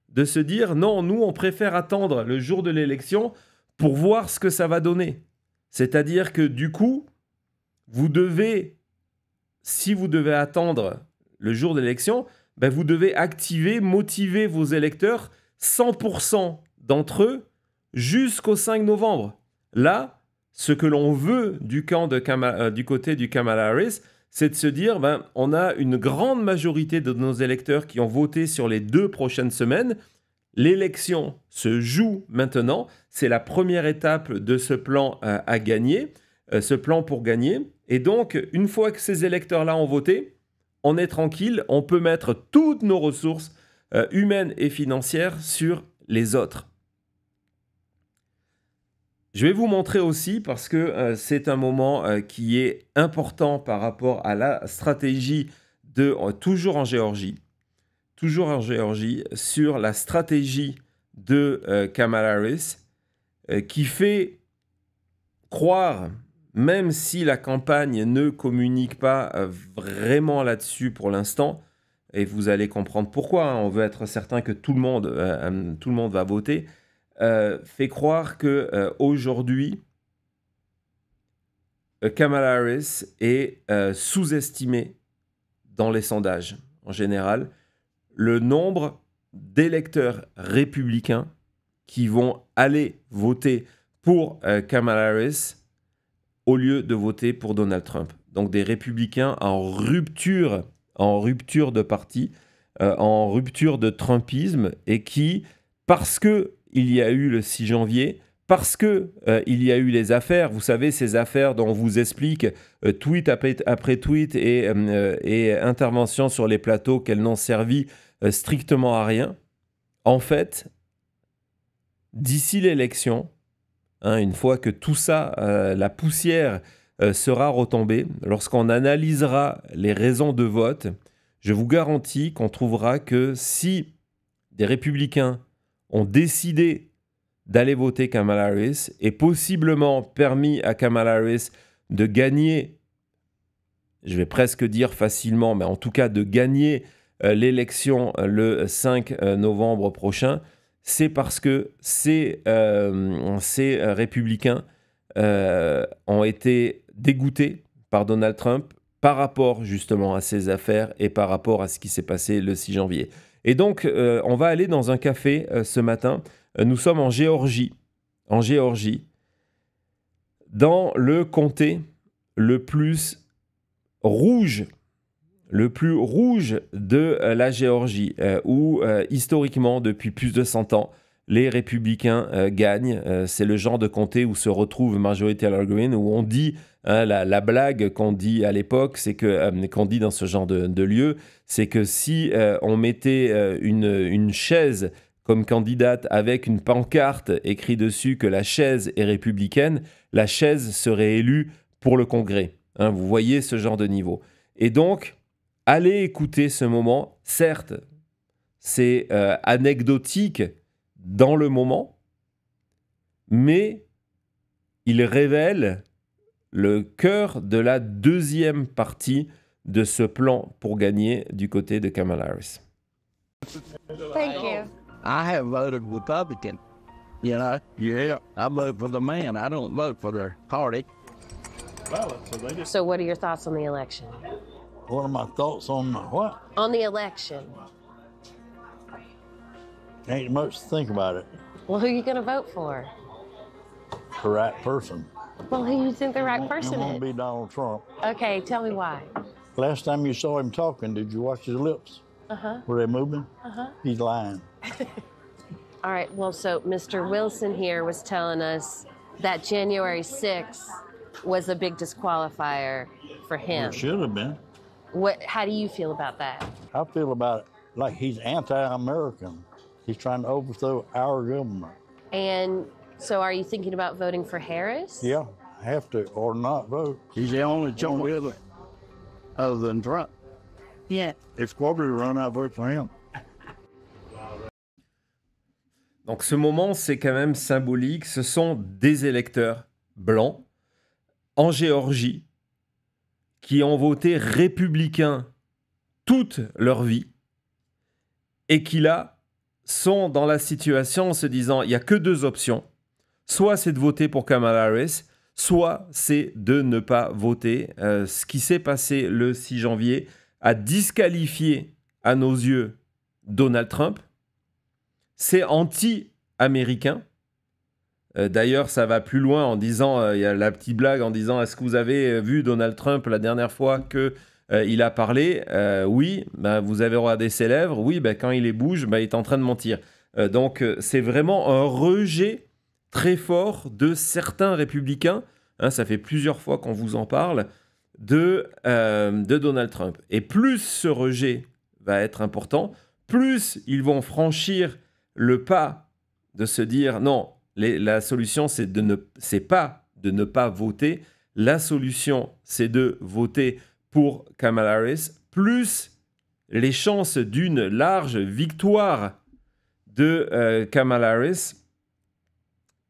de se dire non, nous on préfère attendre le jour de l'élection pour voir ce que ça va donner. C'est-à-dire que du coup, si vous devez attendre le jour de l'élection, ben vous devez motiver vos électeurs, 100% d'entre eux, jusqu'au 5 novembre. Là, ce que l'on veut du côté du Kamala Harris, c'est de se dire, ben, on a une grande majorité de nos électeurs qui ont voté sur les 2 prochaines semaines. L'élection se joue maintenant. C'est la première étape de ce plan à gagner, ce plan pour gagner. Et donc, une fois que ces électeurs-là ont voté, on est tranquille, on peut mettre toutes nos ressources humaines et financières sur les autres. Je vais vous montrer aussi, parce que c'est un moment qui est important par rapport à la stratégie toujours en Géorgie, sur la stratégie de Kamala Harris, qui fait croire, même si la campagne ne communique pas vraiment là-dessus pour l'instant, et vous allez comprendre pourquoi, hein, on veut être certain que tout le monde va voter, fait croire qu'aujourd'hui, Kamala Harris est sous-estimée dans les sondages. En général, le nombre d'électeurs républicains qui vont aller voter pour Kamala Harris au lieu de voter pour Donald Trump. Donc des républicains en rupture de parti, en rupture de Trumpisme, et qui, parce qu'il y a eu le 6 janvier, parce qu'il y a eu les affaires, vous savez, ces affaires dont on vous explique tweet après tweet et intervention sur les plateaux qu'elles n'ont servi strictement à rien. En fait, d'ici l'élection, une fois que tout ça, la poussière sera retombée, lorsqu'on analysera les raisons de vote, je vous garantis qu'on trouvera que si des républicains ont décidé d'aller voter Kamala Harris et possiblement permis à Kamala Harris de gagner, je vais presque dire facilement, mais en tout cas de gagner l'élection le 5 novembre prochain, c'est parce que ces républicains ont été dégoûtés par Donald Trump par rapport justement à ses affaires et par rapport à ce qui s'est passé le 6 janvier. Et donc, on va aller dans un café ce matin. Nous sommes en Géorgie, dans le comté le plus rouge de la Géorgie, où historiquement, depuis plus de 100 ans, les républicains gagnent. C'est le genre de comté où se retrouve Marjorie Taylor Greene, où on dit, la blague qu'on dit à l'époque, c'est que, qu'on dit dans ce genre de lieu, c'est que si on mettait une chaise comme candidate avec une pancarte écrit dessus que la chaise est républicaine, la chaise serait élue pour le Congrès. Hein, vous voyez ce genre de niveau. Et donc, allez écouter ce moment. Certes, c'est anecdotique dans le moment, mais il révèle le cœur de la deuxième partie de ce plan pour gagner du côté de Kamala Harris. Thank you. I have voted Republican. You know? Yeah. I vote for the man. I don't vote for their party. So what are your thoughts on the election? What are my thoughts on what? On the election. Ain't much to think about it. Well, who are you going to vote for? The right person. Well, who do you think the right person It won't is? be Donald Trump. Okay, tell me why. Last time you saw him talking, did you watch his lips? Uh-huh. Were they moving? Uh-huh. He's lying. All right, well, so Mr. Wilson here was telling us that January 6th was a big disqualifier for him. It should have been. How do you feel about that? I feel about it like he's anti-American. He's trying to overthrow our government. And so are you thinking about voting for Harris? Yeah, have to or not vote. He's the only choice other than Trump. Yeah. If Squabble run, I vote for him. Donc ce moment, c'est quand même symbolique. Ce sont des électeurs blancs en Géorgie qui ont voté républicain toute leur vie et qui là sont dans la situation en se disant il n'y a que deux options. Soit c'est de voter pour Kamala Harris, soit c'est de ne pas voter. Ce qui s'est passé le 6 janvier a disqualifié à nos yeux Donald Trump. C'est anti-américain. D'ailleurs, ça va plus loin en disant, il y a la petite blague en disant, est-ce que vous avez vu Donald Trump la dernière fois qu'il a parlé? Oui, ben, vous avez regardé ses lèvres. Oui, ben, quand il les bouge, ben, il est en train de mentir. Donc, c'est vraiment un rejet très fort de certains républicains. Hein, ça fait plusieurs fois qu'on vous en parle de Donald Trump. Et plus ce rejet va être important, plus ils vont franchir le pas de se dire non, la solution c'est pas de ne pas voter, la solution c'est de voter pour Kamala Harris, plus les chances d'une large victoire de Kamala Harris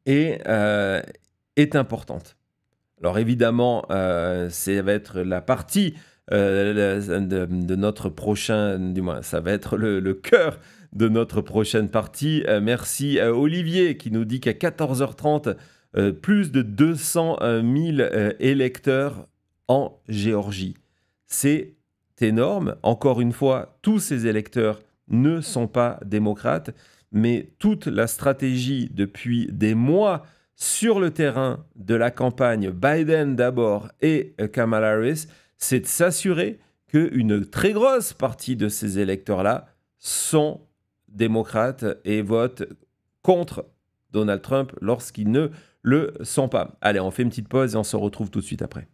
est importante. Alors évidemment, ça va être la partie de notre prochain, du moins ça va être le cœur de notre prochaine partie. Merci à Olivier qui nous dit qu'à 14h30, plus de 200 000 électeurs en Géorgie. C'est énorme. Encore une fois, tous ces électeurs ne sont pas démocrates, mais toute la stratégie depuis des mois sur le terrain de la campagne Biden d'abord et Kamala Harris, c'est de s'assurer qu'une très grosse partie de ces électeurs-là sont démocrates et votent contre Donald Trump lorsqu'ils ne le sont pas. Allez, on fait une petite pause et on se retrouve tout de suite après.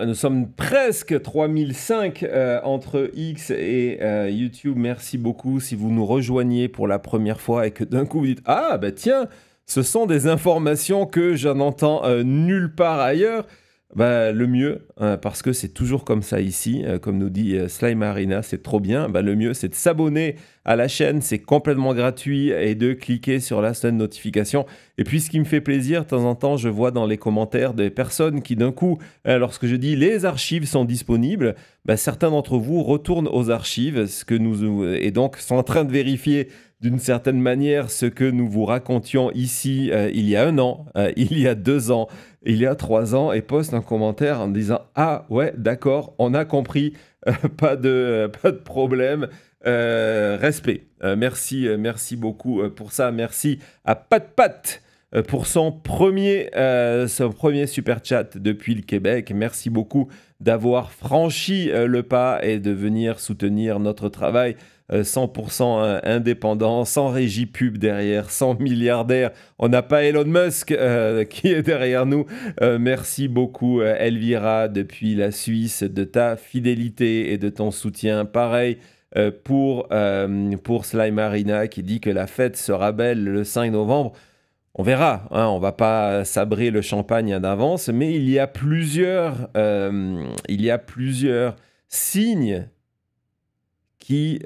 nous sommes presque 3005 entre X et YouTube. Merci beaucoup si vous nous rejoignez pour la première fois et que d'un coup vous dites « Ah, bah tiens, ce sont des informations que je n'entends nulle part ailleurs ». Bah, le mieux, parce que c'est toujours comme ça ici, comme nous dit Slime Arena, c'est trop bien. Bah, le mieux, c'est de s'abonner à la chaîne, c'est complètement gratuit, et de cliquer sur la sonne notification. Et puis, ce qui me fait plaisir, de temps en temps, je vois dans les commentaires des personnes qui, d'un coup, lorsque je dis les archives sont disponibles, bah, certains d'entre vous retournent aux archives, et donc sont en train de vérifier d'une certaine manière ce que nous vous racontions ici il y a 1 an, il y a 2 ans, il y a 3 ans, et poste un commentaire en disant « Ah ouais, d'accord, on a compris, pas de problème, respect ». Merci beaucoup pour ça. Merci à Pat pour son premier super chat depuis le Québec. Merci beaucoup d'avoir franchi le pas et de venir soutenir notre travail. 100% indépendant, sans régie pub derrière, sans milliardaire. On n'a pas Elon Musk qui est derrière nous. Merci beaucoup Elvira depuis la Suisse de ta fidélité et de ton soutien. Pareil pour Slime Arena qui dit que la fête sera belle le 5 novembre. On verra, hein, on ne va pas sabrer le champagne d'avance, mais il y a plusieurs signes qui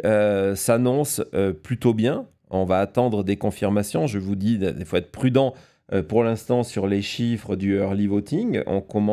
s'annonce plutôt bien. On va attendre des confirmations. Je vous dis, il faut être prudent pour l'instant sur les chiffres du early voting.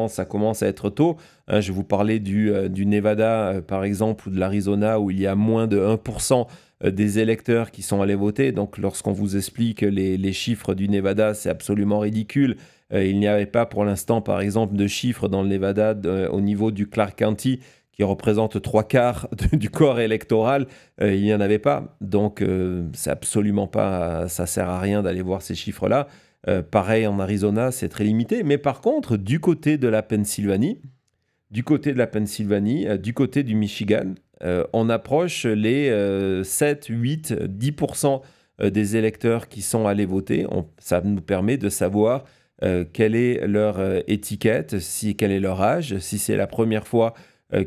Ça commence à être tôt. Je vous parlais du Nevada, par exemple, ou de l'Arizona, où il y a moins de 1% des électeurs qui sont allés voter. Donc, lorsqu'on vous explique les chiffres du Nevada, c'est absolument ridicule. Il n'y avait pas pour l'instant, par exemple, de chiffres dans le Nevada au niveau du Clark County, qui représente 3/4 du corps électoral, il n'y en avait pas. Donc, c'est absolument pas, ça sert à rien d'aller voir ces chiffres-là. Pareil en Arizona, c'est très limité. Mais par contre, du côté de la Pennsylvanie, du côté du Michigan, on approche les 7, 8, 10% des électeurs qui sont allés voter. Ça nous permet de savoir quelle est leur étiquette, quel est leur âge, si c'est la première fois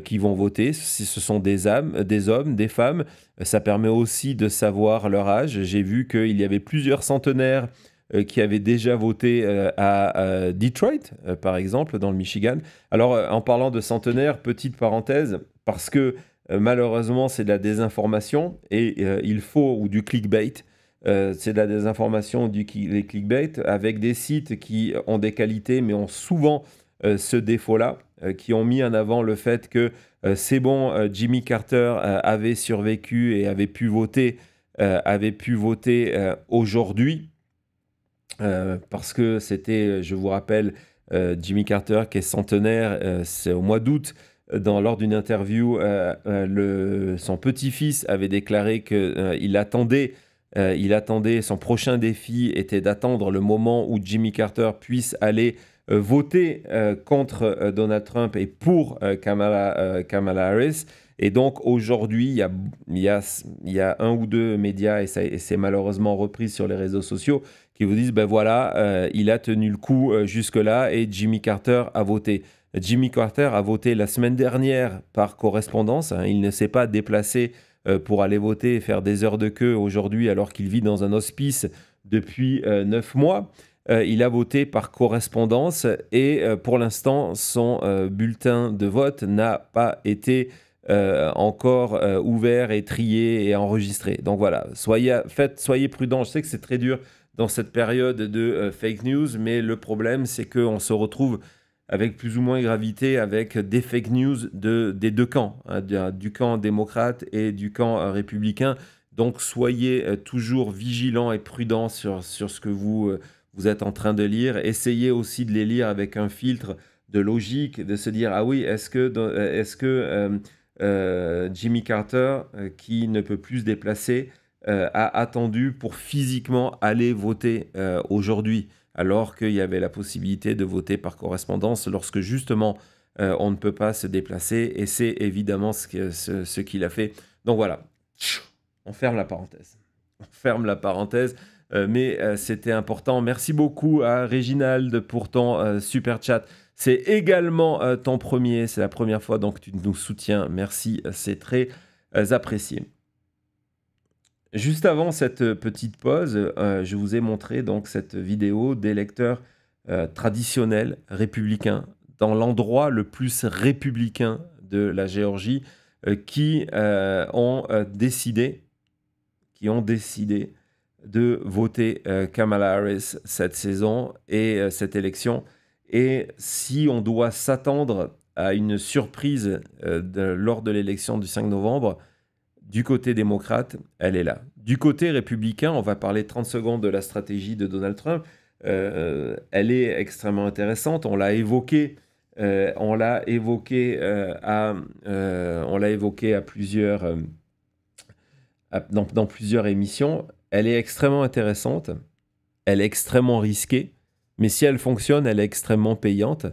qui vont voter, si ce sont des hommes, des femmes. Ça permet aussi de savoir leur âge. J'ai vu qu'il y avait plusieurs centenaires qui avaient déjà voté à Detroit, par exemple, dans le Michigan. Alors, en parlant de centenaires, petite parenthèse, parce que malheureusement, c'est de la désinformation et ou du clickbait. C'est de la désinformation, des clickbait, avec des sites qui ont des qualités, mais ont souvent ce défaut-là, qui ont mis en avant le fait que c'est bon, Jimmy Carter avait survécu et avait pu voter aujourd'hui, parce que c'était, je vous rappelle, Jimmy Carter qui est centenaire, c'est au mois d'août, lors d'une interview, son petit-fils avait déclaré qu'il attendait, son prochain défi était d'attendre le moment où Jimmy Carter puisse aller voter contre Donald Trump et pour Kamala Harris. Et donc aujourd'hui, il y a 1 ou 2 médias, et c'est malheureusement repris sur les réseaux sociaux, qui vous disent, ben voilà, il a tenu le coup jusque-là et Jimmy Carter a voté. Jimmy Carter a voté la semaine dernière par correspondance. Hein, il ne s'est pas déplacé pour aller voter et faire des heures de queue aujourd'hui alors qu'il vit dans un hospice depuis 9 mois. Il a voté par correspondance et pour l'instant, son bulletin de vote n'a pas été encore ouvert et trié et enregistré. Donc voilà, soyez prudents. Je sais que c'est très dur dans cette période de fake news, mais le problème, c'est qu'on se retrouve avec plus ou moins gravité avec des fake news des deux camps, hein, du camp démocrate et du camp républicain. Donc soyez toujours vigilants et prudents sur ce que vous êtes en train de lire. Essayez aussi de les lire avec un filtre de logique, de se dire, ah oui, est-ce que Jimmy Carter, qui ne peut plus se déplacer, a attendu pour physiquement aller voter aujourd'hui, alors qu'il y avait la possibilité de voter par correspondance lorsque justement on ne peut pas se déplacer, et c'est évidemment ce qu'il a fait. Donc voilà, on ferme la parenthèse. mais c'était important. Merci beaucoup à Réginald pour ton super chat. C'est également ton premier, c'est la première fois donc tu nous soutiens. Merci, c'est très apprécié. Juste avant cette petite pause, je vous ai montré donc cette vidéo d'électeurs traditionnels républicains dans l'endroit le plus républicain de la Géorgie qui ont décidé de voter Kamala Harris cette saison et cette élection. Et si on doit s'attendre à une surprise lors de l'élection du 5 novembre, du côté démocrate, elle est là. Du côté républicain, on va parler 30 secondes de la stratégie de Donald Trump. Elle est extrêmement intéressante. On l'a évoqué à plusieurs dans plusieurs émissions. Elle est extrêmement intéressante. Elle est extrêmement risquée. Mais si elle fonctionne, elle est extrêmement payante.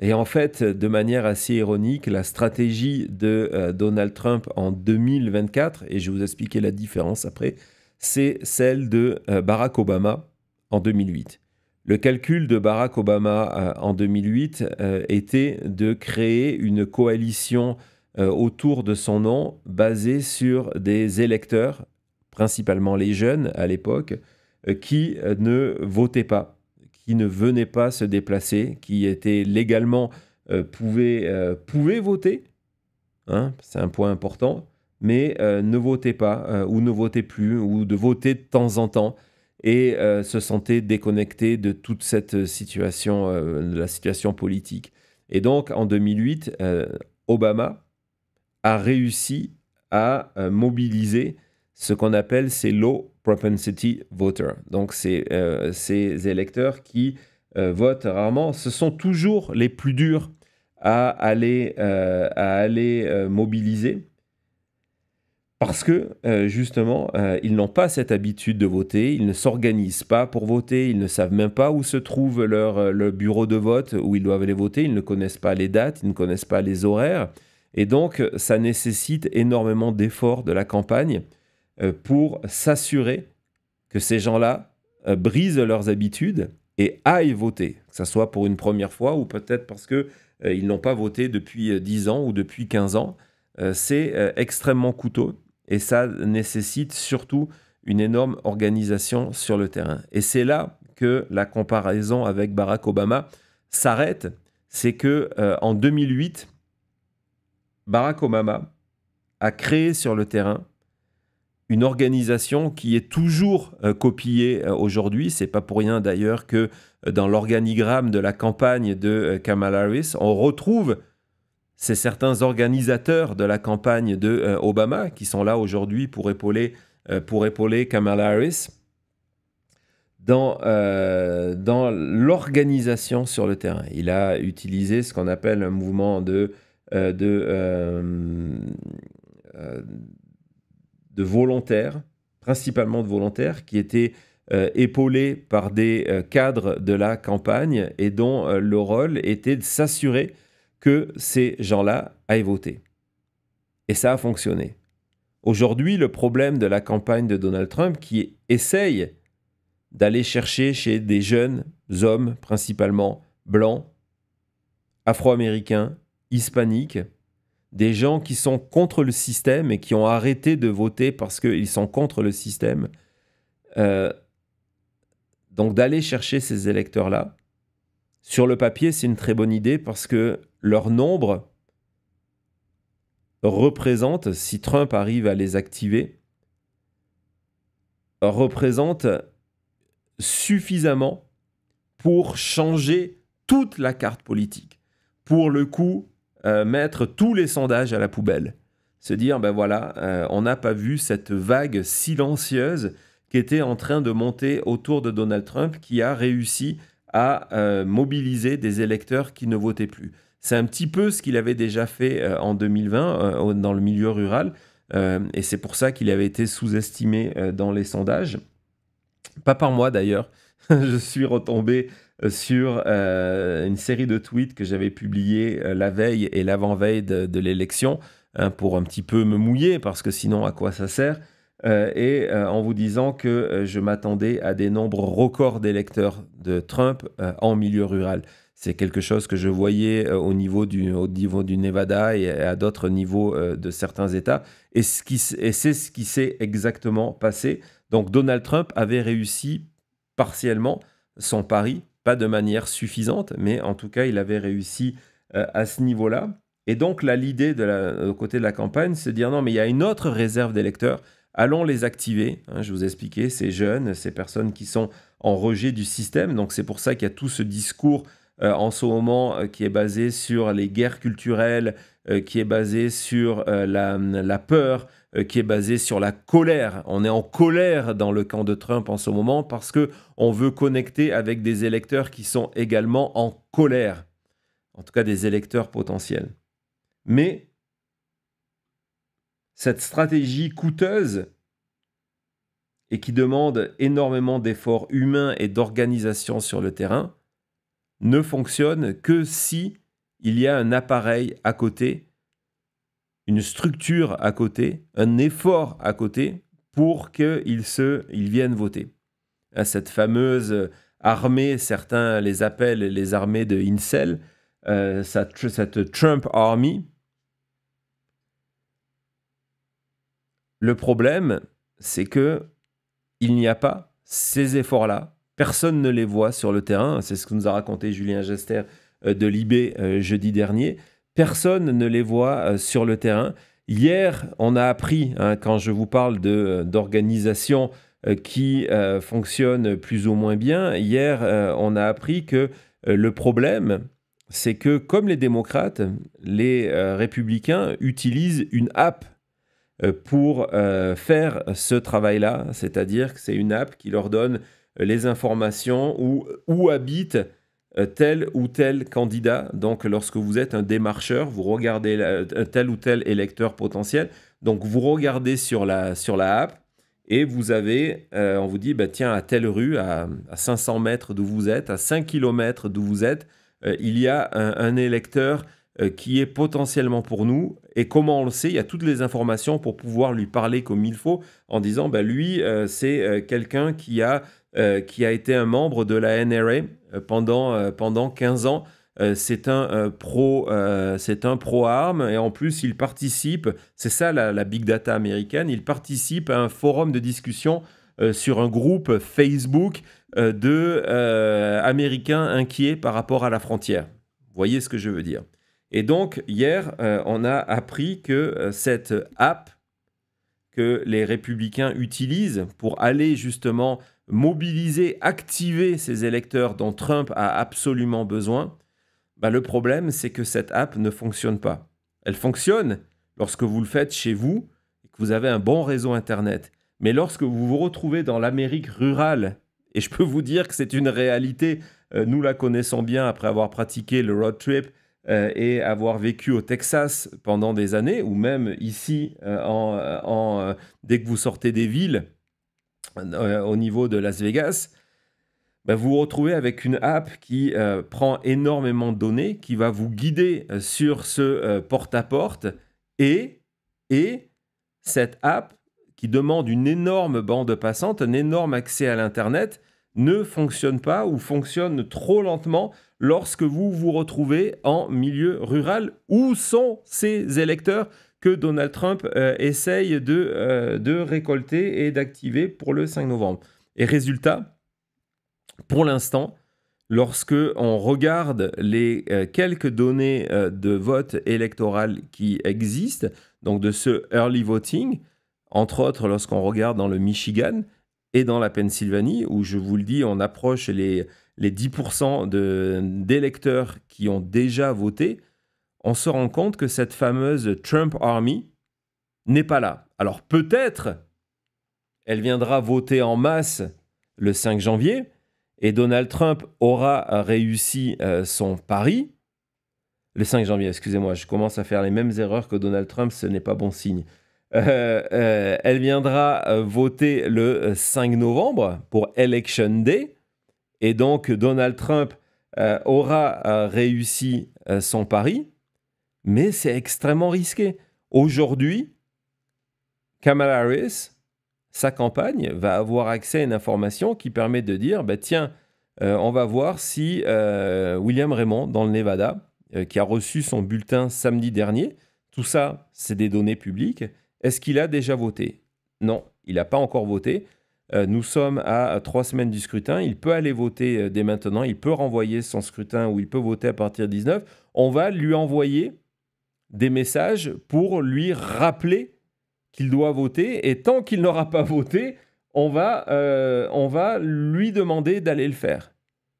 Et en fait, de manière assez ironique, la stratégie de Donald Trump en 2024, et je vais vous expliquer la différence après, c'est celle de Barack Obama en 2008. Le calcul de Barack Obama en 2008 était de créer une coalition autour de son nom basée sur des électeurs, principalement les jeunes à l'époque, qui ne votaient pas, qui ne venaient pas se déplacer, qui étaient légalement pouvaient voter, hein, c'est un point important, mais ne votaient pas ou ne votaient plus ou de voter de temps en temps et se sentaient déconnectés de toute cette situation, de la situation politique. Et donc en 2008, Obama a réussi à mobiliser ce qu'on appelle ces low propensity voters. Donc, ces électeurs qui votent rarement, ce sont toujours les plus durs à aller mobiliser parce que, justement, ils n'ont pas cette habitude de voter, ils ne s'organisent pas pour voter, ils ne savent même pas où se trouve leur bureau de vote, où ils doivent aller voter, ils ne connaissent pas les dates, ils ne connaissent pas les horaires. Et donc, ça nécessite énormément d'efforts de la campagne pour s'assurer que ces gens-là brisent leurs habitudes et aillent voter, que ce soit pour une première fois ou peut-être parce qu'ils n'ont pas voté depuis 10 ans ou depuis 15 ans. C'est extrêmement coûteux et ça nécessite surtout une énorme organisation sur le terrain. Et c'est là que la comparaison avec Barack Obama s'arrête. C'est que en 2008, Barack Obama a créé sur le terrain une organisation qui est toujours copiée aujourd'hui. C'est pas pour rien d'ailleurs que dans l'organigramme de la campagne de Kamala Harris, on retrouve certains organisateurs de la campagne de Obama qui sont là aujourd'hui pour épauler Kamala Harris dans l'organisation sur le terrain. Il a utilisé ce qu'on appelle un mouvement de volontaires, principalement de volontaires, qui étaient épaulés par des cadres de la campagne et dont le rôle était de s'assurer que ces gens-là aillent voter. Et ça a fonctionné. Aujourd'hui, le problème de la campagne de Donald Trump, qui essaye d'aller chercher chez des jeunes hommes, principalement blancs, afro-américains, hispaniques, des gens qui sont contre le système et qui ont arrêté de voter parce qu'ils sont contre le système. Donc d'aller chercher ces électeurs-là, sur le papier, c'est une très bonne idée parce que leur nombre représente, si Trump arrive à les activer, représente suffisamment pour changer toute la carte politique. Pour le coup, mettre tous les sondages à la poubelle. Se dire, ben voilà, on n'a pas vu cette vague silencieuse qui était en train de monter autour de Donald Trump, qui a réussi à mobiliser des électeurs qui ne votaient plus. C'est un petit peu ce qu'il avait déjà fait en 2020 dans le milieu rural, et c'est pour ça qu'il avait été sous-estimé dans les sondages. Pas par moi d'ailleurs, je suis retombé sur une série de tweets que j'avais publiés la veille et l'avant-veille de l'élection, hein, pour un petit peu me mouiller, parce que sinon à quoi ça sert, en vous disant que je m'attendais à des nombres records d'électeurs de Trump en milieu rural. C'est quelque chose que je voyais au niveau du Nevada et à d'autres niveaux de certains États. Et c'est ce qui s'est exactement passé. Donc Donald Trump avait réussi partiellement son pari, pas de manière suffisante, mais en tout cas, il avait réussi à ce niveau-là. Et donc là, l'idée au côté de la campagne, c'est de dire non, mais il y a une autre réserve d'électeurs. Allons les activer. Je vous ai expliqué, ces jeunes, ces personnes qui sont en rejet du système. Donc c'est pour ça qu'il y a tout ce discours en ce moment qui est basé sur les guerres culturelles, qui est basé sur la peur, qui est basé sur la colère. On est en colère dans le camp de Trump en ce moment parce qu'on veut connecter avec des électeurs qui sont également en colère. En tout cas, des électeurs potentiels. Mais cette stratégie coûteuse et qui demande énormément d'efforts humains et d'organisation sur le terrain ne fonctionne que si il y a un appareil à côté, une structure à côté, un effort à côté pour qu'ils viennent voter. Cette fameuse armée, certains les appellent les armées de incel, cette Trump Army. Le problème, c'est que il n'y a pas ces efforts-là. Personne ne les voit sur le terrain. C'est ce que nous a raconté Julien Gester de Libé jeudi dernier. Personne ne les voit sur le terrain. Hier, on a appris, quand je vous parle d'organisation qui fonctionne plus ou moins bien, hier, on a appris que le problème, c'est que comme les démocrates, les républicains utilisent une app pour faire ce travail-là, c'est-à-dire que c'est une app qui leur donne les informations où habite tel ou tel candidat. Donc, lorsque vous êtes un démarcheur, vous regardez tel ou tel électeur potentiel. Donc, vous regardez sur la app et vous avez, on vous dit, tiens, à telle rue, à 500 mètres d'où vous êtes, à 5 km d'où vous êtes, il y a un électeur qui est potentiellement pour nous. Et comment on le sait? Il y a toutes les informations pour pouvoir lui parler comme il faut en disant, lui, c'est quelqu'un qui a été un membre de la NRA pendant 15 ans. C'est un pro-armes et en plus, il participe, c'est ça la big data américaine, il participe à un forum de discussion sur un groupe Facebook d'Américains inquiets par rapport à la frontière. Vous voyez ce que je veux dire? Et donc, hier, on a appris que cette app que les républicains utilisent pour aller justement mobiliser, activer ces électeurs dont Trump a absolument besoin, le problème, c'est que cette app ne fonctionne pas. Elle fonctionne lorsque vous le faites chez vous et que vous avez un bon réseau Internet. Mais lorsque vous vous retrouvez dans l'Amérique rurale, et je peux vous dire que c'est une réalité, nous la connaissons bien après avoir pratiqué le road trip et avoir vécu au Texas pendant des années, ou même ici, dès que vous sortez des villes, au niveau de Las Vegas, vous vous retrouvez avec une app qui prend énormément de données, qui va vous guider sur ce porte-à-porte, et cette app qui demande une énorme bande passante, un énorme accès à l'Internet, ne fonctionne pas ou fonctionne trop lentement lorsque vous vous retrouvez en milieu rural. Où sont ces électeurs que Donald Trump essaye de récolter et d'activer pour le 5 novembre? Et résultat, pour l'instant, lorsque on regarde les quelques données de vote électoral qui existent, donc de ce early voting, entre autres lorsqu'on regarde dans le Michigan et dans la Pennsylvanie, où je vous le dis, on approche les 10% d'électeurs qui ont déjà voté, on se rend compte que cette fameuse Trump Army n'est pas là. Alors peut-être, elle viendra voter en masse le 5 janvier, et Donald Trump aura réussi son pari. Le 5 janvier, excusez-moi, je commence à faire les mêmes erreurs que Donald Trump, ce n'est pas bon signe. Elle viendra voter le 5 novembre pour Election Day, et donc Donald Trump aura réussi son pari, mais c'est extrêmement risqué. Aujourd'hui, Kamala Harris sa campagne va avoir accès à une information qui permet de dire, tiens, on va voir si William Raymond, dans le Nevada, qui a reçu son bulletin samedi dernier, tout ça, c'est des données publiques, est-ce qu'il a déjà voté? Non, il n'a pas encore voté. Nous sommes à 3 semaines du scrutin. Il peut aller voter dès maintenant. Il peut renvoyer son scrutin ou il peut voter à partir du 19. On va lui envoyer des messages pour lui rappeler qu'il doit voter. Et tant qu'il n'aura pas voté, on va lui demander d'aller le faire.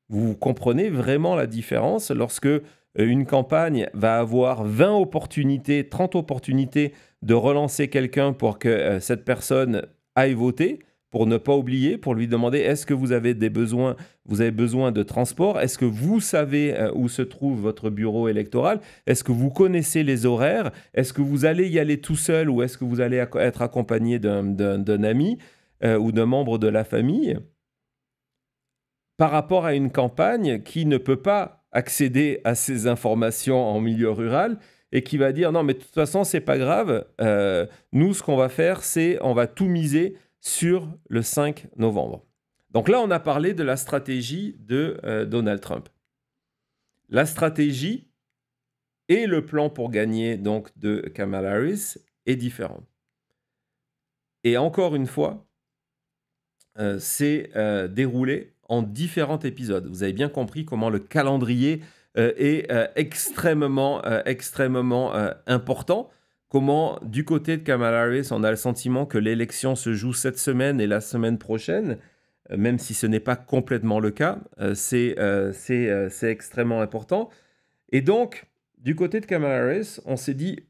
Vous comprenez vraiment la différence lorsque une campagne va avoir 20 opportunités, 30 opportunités de relancer quelqu'un pour que cette personne aille voter, pour ne pas oublier, pour lui demander est-ce que vous avez besoin de transport, est-ce que vous savez où se trouve votre bureau électoral, est-ce que vous connaissez les horaires, est-ce que vous allez y aller tout seul ou est-ce que vous allez être accompagné d'un ami ou d'un membre de la famille, par rapport à une campagne qui ne peut pas accéder à ces informations en milieu rural et qui va dire non mais de toute façon c'est pas grave, nous ce qu'on va faire c'est on va tout miser sur le 5 novembre. Donc là on a parlé de la stratégie de Donald Trump. La stratégie et le plan pour gagner donc de Kamala Harris est différent. Et encore une fois, c'est déroulé en différents épisodes. Vous avez bien compris comment le calendrier est extrêmement important. Comment, du côté de Kamala Harris, on a le sentiment que l'élection se joue cette semaine et la semaine prochaine, même si ce n'est pas complètement le cas. C'est extrêmement important. Et donc, du côté de Kamala Harris, on s'est dit,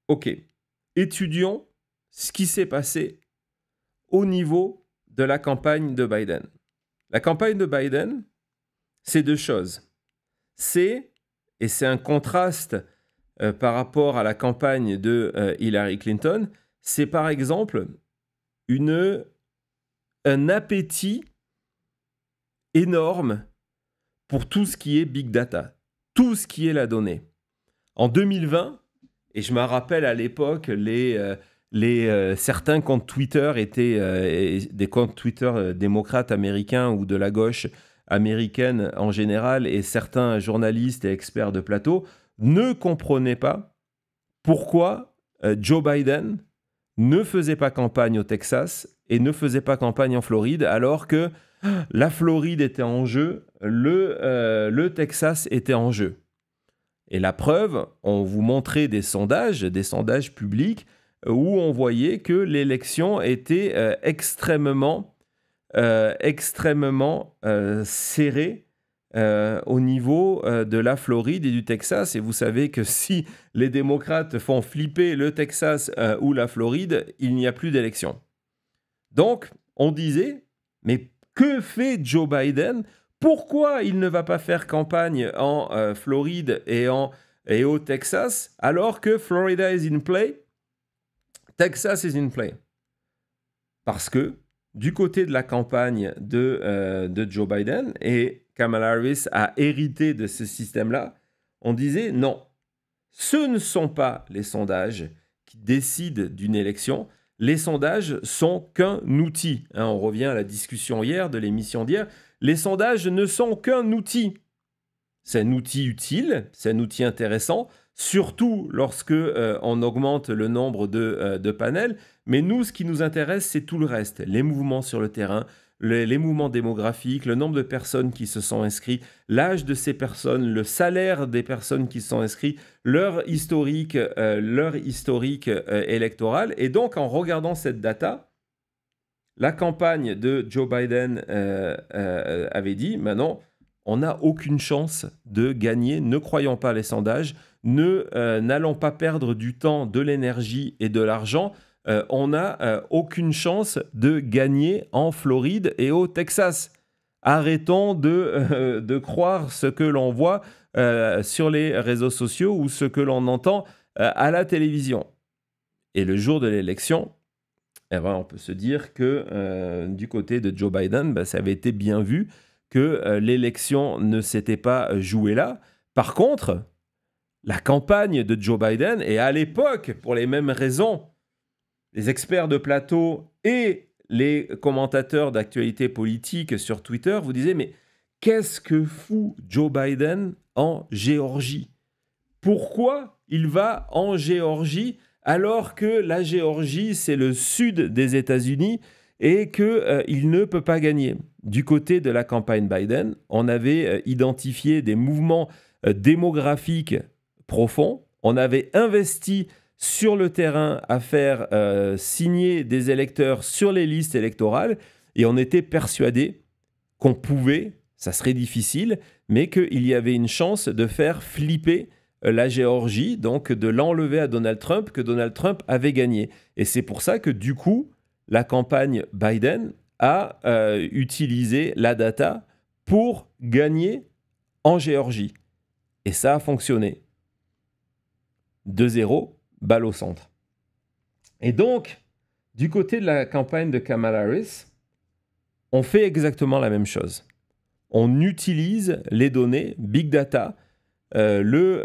OK, étudions ce qui s'est passé au niveau de la campagne de Biden. La campagne de Biden, c'est 2 choses. C'est un contraste par rapport à la campagne de Hillary Clinton, c'est par exemple un appétit énorme pour tout ce qui est big data, tout ce qui est la donnée. En 2020, et je me rappelle à l'époque, certains comptes Twitter étaient des comptes Twitter démocrates américains ou de la gauche américaine en général, et certains journalistes et experts de plateau ne comprenaient pas pourquoi Joe Biden ne faisait pas campagne au Texas et ne faisait pas campagne en Floride, alors que la Floride était en jeu, le Texas était en jeu. Et la preuve, on vous montrait des sondages publics, où on voyait que l'élection était extrêmement serrée au niveau de la Floride et du Texas. Et vous savez que si les démocrates font flipper le Texas ou la Floride, il n'y a plus d'élection. Donc, on disait, mais que fait Joe Biden? Pourquoi il ne va pas faire campagne en Floride et au Texas, alors que Florida is in play, Texas is in play? Parce que du côté de la campagne de Joe Biden, et Kamala Harris a hérité de ce système-là, on disait non, ce ne sont pas les sondages qui décident d'une élection, les sondages sont qu'un outil. On revient à la discussion hier, de l'émission d'hier, les sondages ne sont qu'un outil. C'est un outil utile, c'est un outil intéressant, surtout lorsque on augmente le nombre de panels. Mais nous, ce qui nous intéresse, c'est tout le reste. Les mouvements sur le terrain, les mouvements démographiques, le nombre de personnes qui se sont inscrites, l'âge de ces personnes, le salaire des personnes qui se sont inscrites, leur historique électoral. Et donc, en regardant cette data, la campagne de Joe Biden avait dit, maintenant, on n'a aucune chance de gagner, ne croyons pas les sondages, n'allons pas perdre du temps, de l'énergie et de l'argent. On n'a aucune chance de gagner en Floride et au Texas. Arrêtons de croire ce que l'on voit sur les réseaux sociaux ou ce que l'on entend à la télévision. Et le jour de l'élection, on peut se dire que du côté de Joe Biden, ça avait été bien vu que l'élection ne s'était pas jouée là. Par contre, la campagne de Joe Biden, et à l'époque, pour les mêmes raisons, les experts de plateau et les commentateurs d'actualité politique sur Twitter vous disaient « Mais qu'est-ce que fout Joe Biden en Géorgie? Pourquoi il va en Géorgie alors que la Géorgie, c'est le sud des États-Unis et qu'il ne peut pas gagner ?» Du côté de la campagne Biden, on avait identifié des mouvements démographiques profonds. On avait investi sur le terrain à faire signer des électeurs sur les listes électorales et on était persuadé qu'on pouvait, ça serait difficile, mais qu'il y avait une chance de faire flipper la Géorgie, donc de l'enlever à Donald Trump, que Donald Trump avait gagné. Et c'est pour ça que du coup, la campagne Biden a utilisé la data pour gagner en Géorgie. Et ça a fonctionné. 2-0, balle au centre. Et donc, du côté de la campagne de Kamala Harris, on fait exactement la même chose. On utilise les données, big data, les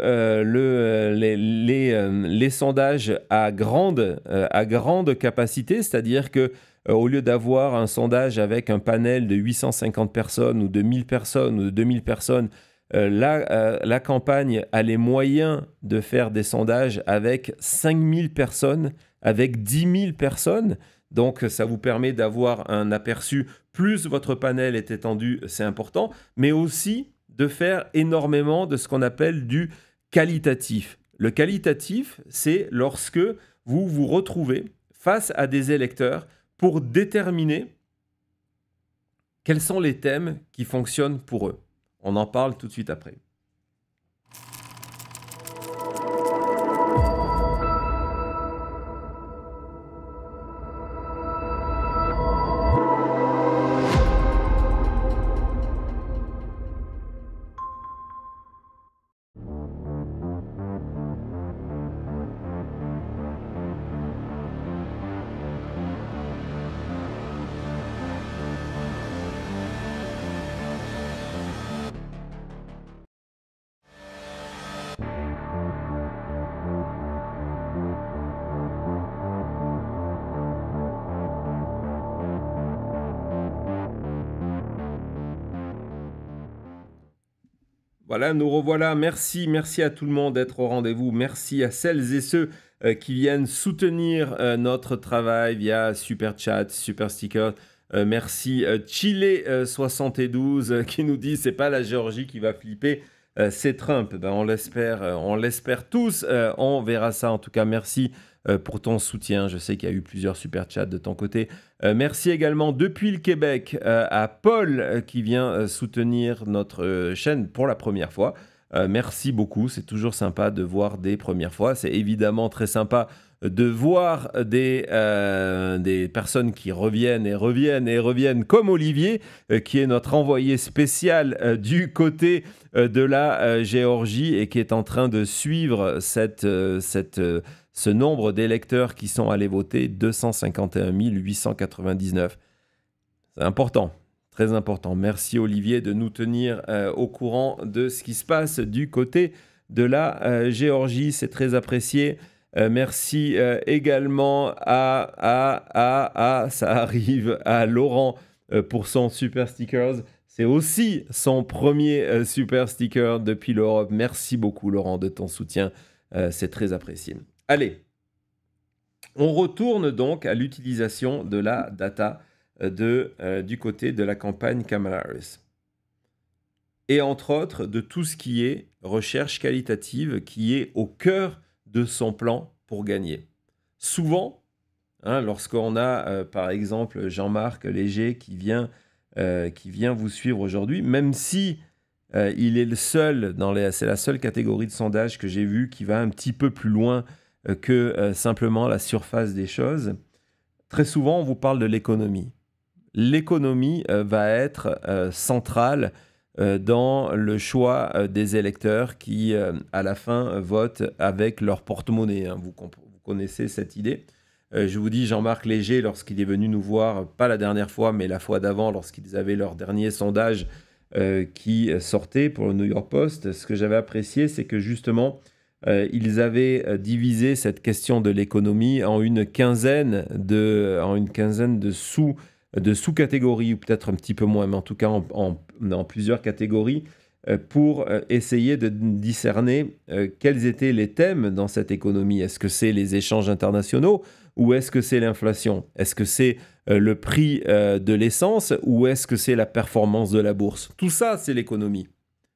sondages à grande capacité, c'est-à-dire que au lieu d'avoir un sondage avec un panel de 850 personnes ou de 1000 personnes ou de 2000 personnes, la campagne a les moyens de faire des sondages avec 5000 personnes, avec 10 000 personnes. Donc, ça vous permet d'avoir un aperçu. Plus votre panel est étendu, c'est important, mais aussi de faire énormément de ce qu'on appelle du qualitatif. Le qualitatif, c'est lorsque vous vous retrouvez face à des électeurs pour déterminer quels sont les thèmes qui fonctionnent pour eux. On en parle tout de suite après. Voilà, nous revoilà. Merci à tout le monde d'être au rendez-vous. Merci à celles et ceux qui viennent soutenir notre travail via Super Chat, Super Sticker. Merci Chile72 qui nous dit « C'est pas la Géorgie qui va flipper, c'est Trump ». Ben, on l'espère tous. On verra ça. En tout cas, merci pour ton soutien. Je sais qu'il y a eu plusieurs super chats de ton côté. Merci également depuis le Québec à Paul qui vient soutenir notre chaîne pour la première fois. Merci beaucoup, c'est toujours sympa de voir des premières fois. C'est évidemment très sympa de voir des personnes qui reviennent comme Olivier, qui est notre envoyé spécial du côté de la Géorgie et qui est en train de suivre ce nombre d'électeurs qui sont allés voter, 251 899. C'est important, très important. Merci Olivier de nous tenir au courant de ce qui se passe du côté de la Géorgie, c'est très apprécié. Merci également ça arrive à Laurent pour son super stickers. C'est aussi son premier super sticker depuis l'Europe. Merci beaucoup Laurent de ton soutien, c'est très apprécié. Allez, on retourne donc à l'utilisation de la data du côté de la campagne Kamala Harris. Et entre autres, de tout ce qui est recherche qualitative, qui est au cœur de son plan pour gagner. Souvent, lorsqu'on a par exemple Jean-Marc Léger qui vient vous suivre aujourd'hui, même si il est le seul, c'est la seule catégorie de sondage que j'ai vue qui va un petit peu plus loin que simplement la surface des choses. Très souvent, on vous parle de l'économie. L'économie va être centrale dans le choix des électeurs qui, à la fin, votent avec leur porte-monnaie. Vous connaissez cette idée. Je vous dis, Jean-Marc Léger, lorsqu'il est venu nous voir, pas la dernière fois, mais la fois d'avant, lorsqu'ils avaient leur dernier sondage qui sortait pour le New York Post, ce que j'avais apprécié, c'est que justement, ils avaient divisé cette question de l'économie en une quinzaine de sous-catégories, ou peut-être un petit peu moins, mais en tout cas en plusieurs catégories, pour essayer de discerner quels étaient les thèmes dans cette économie. Est-ce que c'est les échanges internationaux ou est-ce que c'est l'inflation? Est-ce que c'est le prix de l'essence ou est-ce que c'est la performance de la bourse? Tout ça, c'est l'économie.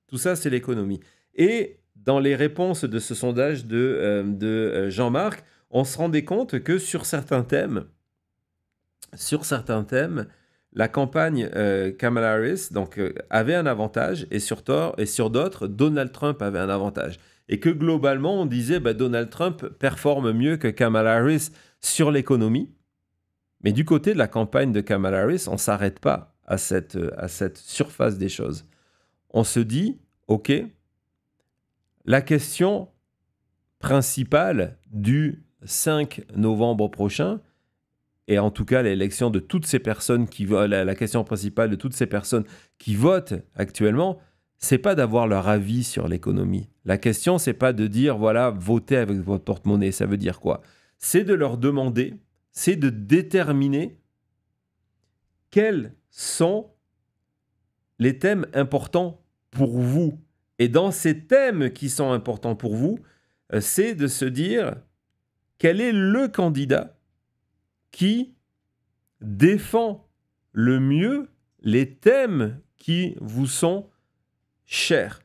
Tout ça, c'est l'économie. Et dans les réponses de ce sondage de Jean-Marc, on se rendait compte que sur certains thèmes, la campagne Kamala Harris avait un avantage et sur d'autres, Donald Trump avait un avantage. Et que globalement, on disait Donald Trump performe mieux que Kamala Harris sur l'économie. Mais du côté de la campagne de Kamala Harris, on ne s'arrête pas à cette surface des choses. On se dit, OK, la question principale du 5 novembre prochain, et en tout cas l'élection de toutes ces personnes la question principale de toutes ces personnes qui votent actuellement, c'est pas d'avoir leur avis sur l'économie. La question, c'est pas de dire, voilà, votez avec votre porte-monnaie. Ça veut dire quoi? C'est de leur demander, c'est de déterminer quels sont les thèmes importants pour vous. Et dans ces thèmes qui sont importants pour vous, c'est de se dire quel est le candidat qui défend le mieux les thèmes qui vous sont chers.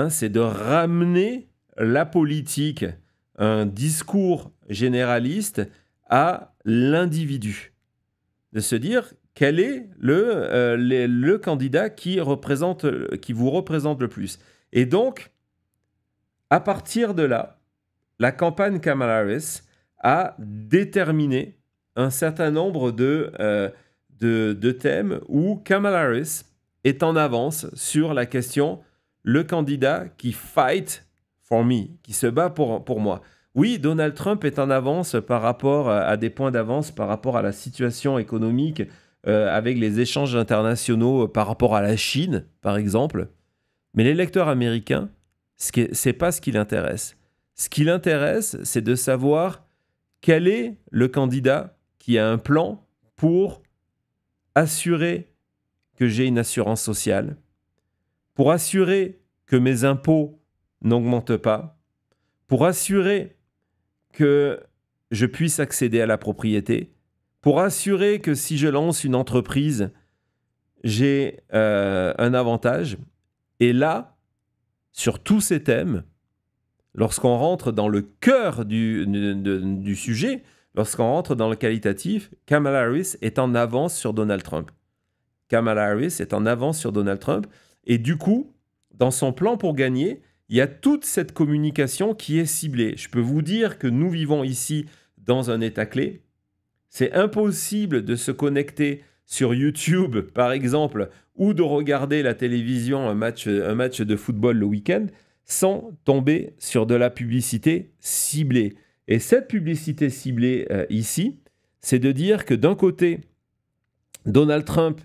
C'est de ramener la politique, un discours généraliste à l'individu. De se dire quel est le candidat qui vous représente le plus. Et donc, à partir de là, la campagne Kamala Harris a déterminé un certain nombre de thèmes où Kamala Harris est en avance sur la question le candidat qui fight for me, qui se bat pour moi. Oui, Donald Trump est en avance par rapport à des points d'avance par rapport à la situation économique avec les échanges internationaux par rapport à la Chine, par exemple. Mais l'électeur américain, c'est pas ce qui l'intéresse. Ce qui l'intéresse, c'est de savoir quel est le candidat qui a un plan pour assurer que j'ai une assurance sociale, pour assurer que mes impôts n'augmentent pas, pour assurer que je puisse accéder à la propriété, pour assurer que si je lance une entreprise, j'ai un avantage. Et là, sur tous ces thèmes, lorsqu'on rentre dans le cœur du sujet, lorsqu'on rentre dans le qualitatif, Kamala Harris est en avance sur Donald Trump. Kamala Harris est en avance sur Donald Trump. Et du coup, dans son plan pour gagner, il y a toute cette communication qui est ciblée. Je peux vous dire que nous vivons ici dans un état clé. C'est impossible de se connecter sur YouTube, par exemple, ou de regarder la télévision, un match de football le week-end, sans tomber sur de la publicité ciblée. Et cette publicité ciblée ici, c'est de dire que d'un côté, Donald Trump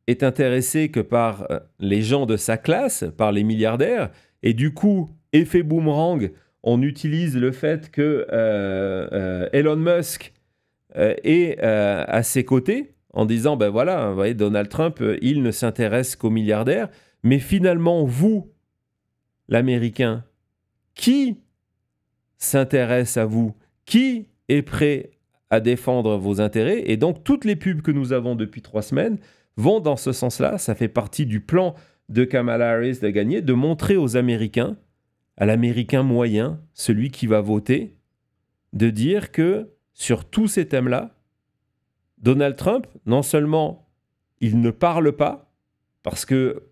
est intéressé que par les gens de sa classe, par les milliardaires, et du coup, effet boomerang, on utilise le fait que Elon Musk est à ses côtés, en disant, ben voilà, vous voyez, Donald Trump, il ne s'intéresse qu'aux milliardaires, mais finalement, vous, l'Américain, qui s'intéresse à vous? Qui est prêt à défendre vos intérêts? Et donc, toutes les pubs que nous avons depuis 3 semaines vont dans ce sens-là. Ça fait partie du plan de Kamala Harris de gagner, de montrer aux Américains, à l'Américain moyen, celui qui va voter, de dire que sur tous ces thèmes-là, Donald Trump, non seulement il ne parle pas, parce que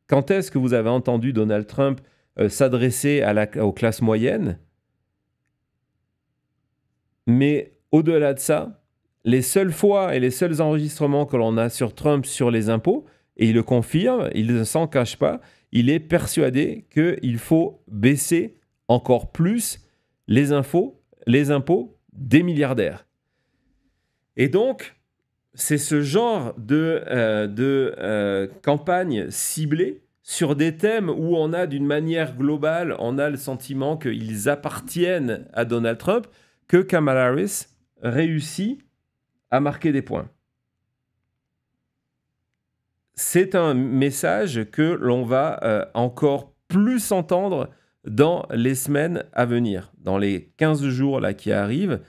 quand est-ce que vous avez entendu Donald Trump s'adresser aux classes moyennes? Mais au-delà de ça, les seules fois et les seuls enregistrements que l'on a sur Trump sur les impôts, et il le confirme, il ne s'en cache pas, il est persuadé qu'il faut baisser encore plus les impôts des milliardaires. Et donc, c'est ce genre de campagne ciblée sur des thèmes où on a d'une manière globale, on a le sentiment qu'ils appartiennent à Donald Trump, que Kamala Harris réussit à marquer des points. C'est un message que l'on va encore plus entendre dans les semaines à venir. Dans les 15 jours là, qui arrivent,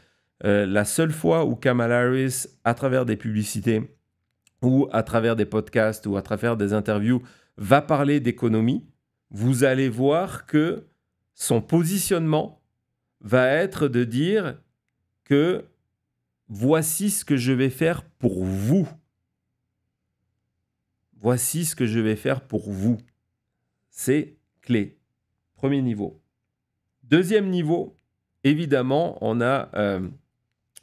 la seule fois où Kamala Harris, à travers des publicités ou à travers des podcasts ou à travers des interviews, va parler d'économie, vous allez voir que son positionnement va être de dire que voici ce que je vais faire pour vous. Voici ce que je vais faire pour vous. C'est clé. Premier niveau. Deuxième niveau, évidemment, on en a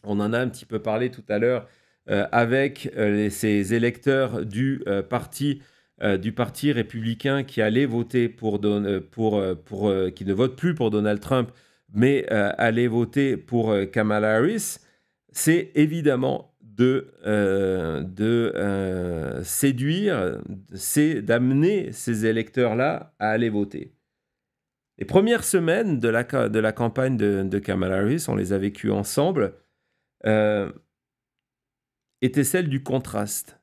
un petit peu parlé tout à l'heure avec ces électeurs du parti républicain qui allaient voter qui ne votent plus pour Donald Trump, mais allaient voter pour Kamala Harris. C'est évidemment de séduire, c'est d'amener ces électeurs-là à aller voter. Les premières semaines de la campagne de Kamala Harris, on les a vécues ensemble, étaient celles du contraste.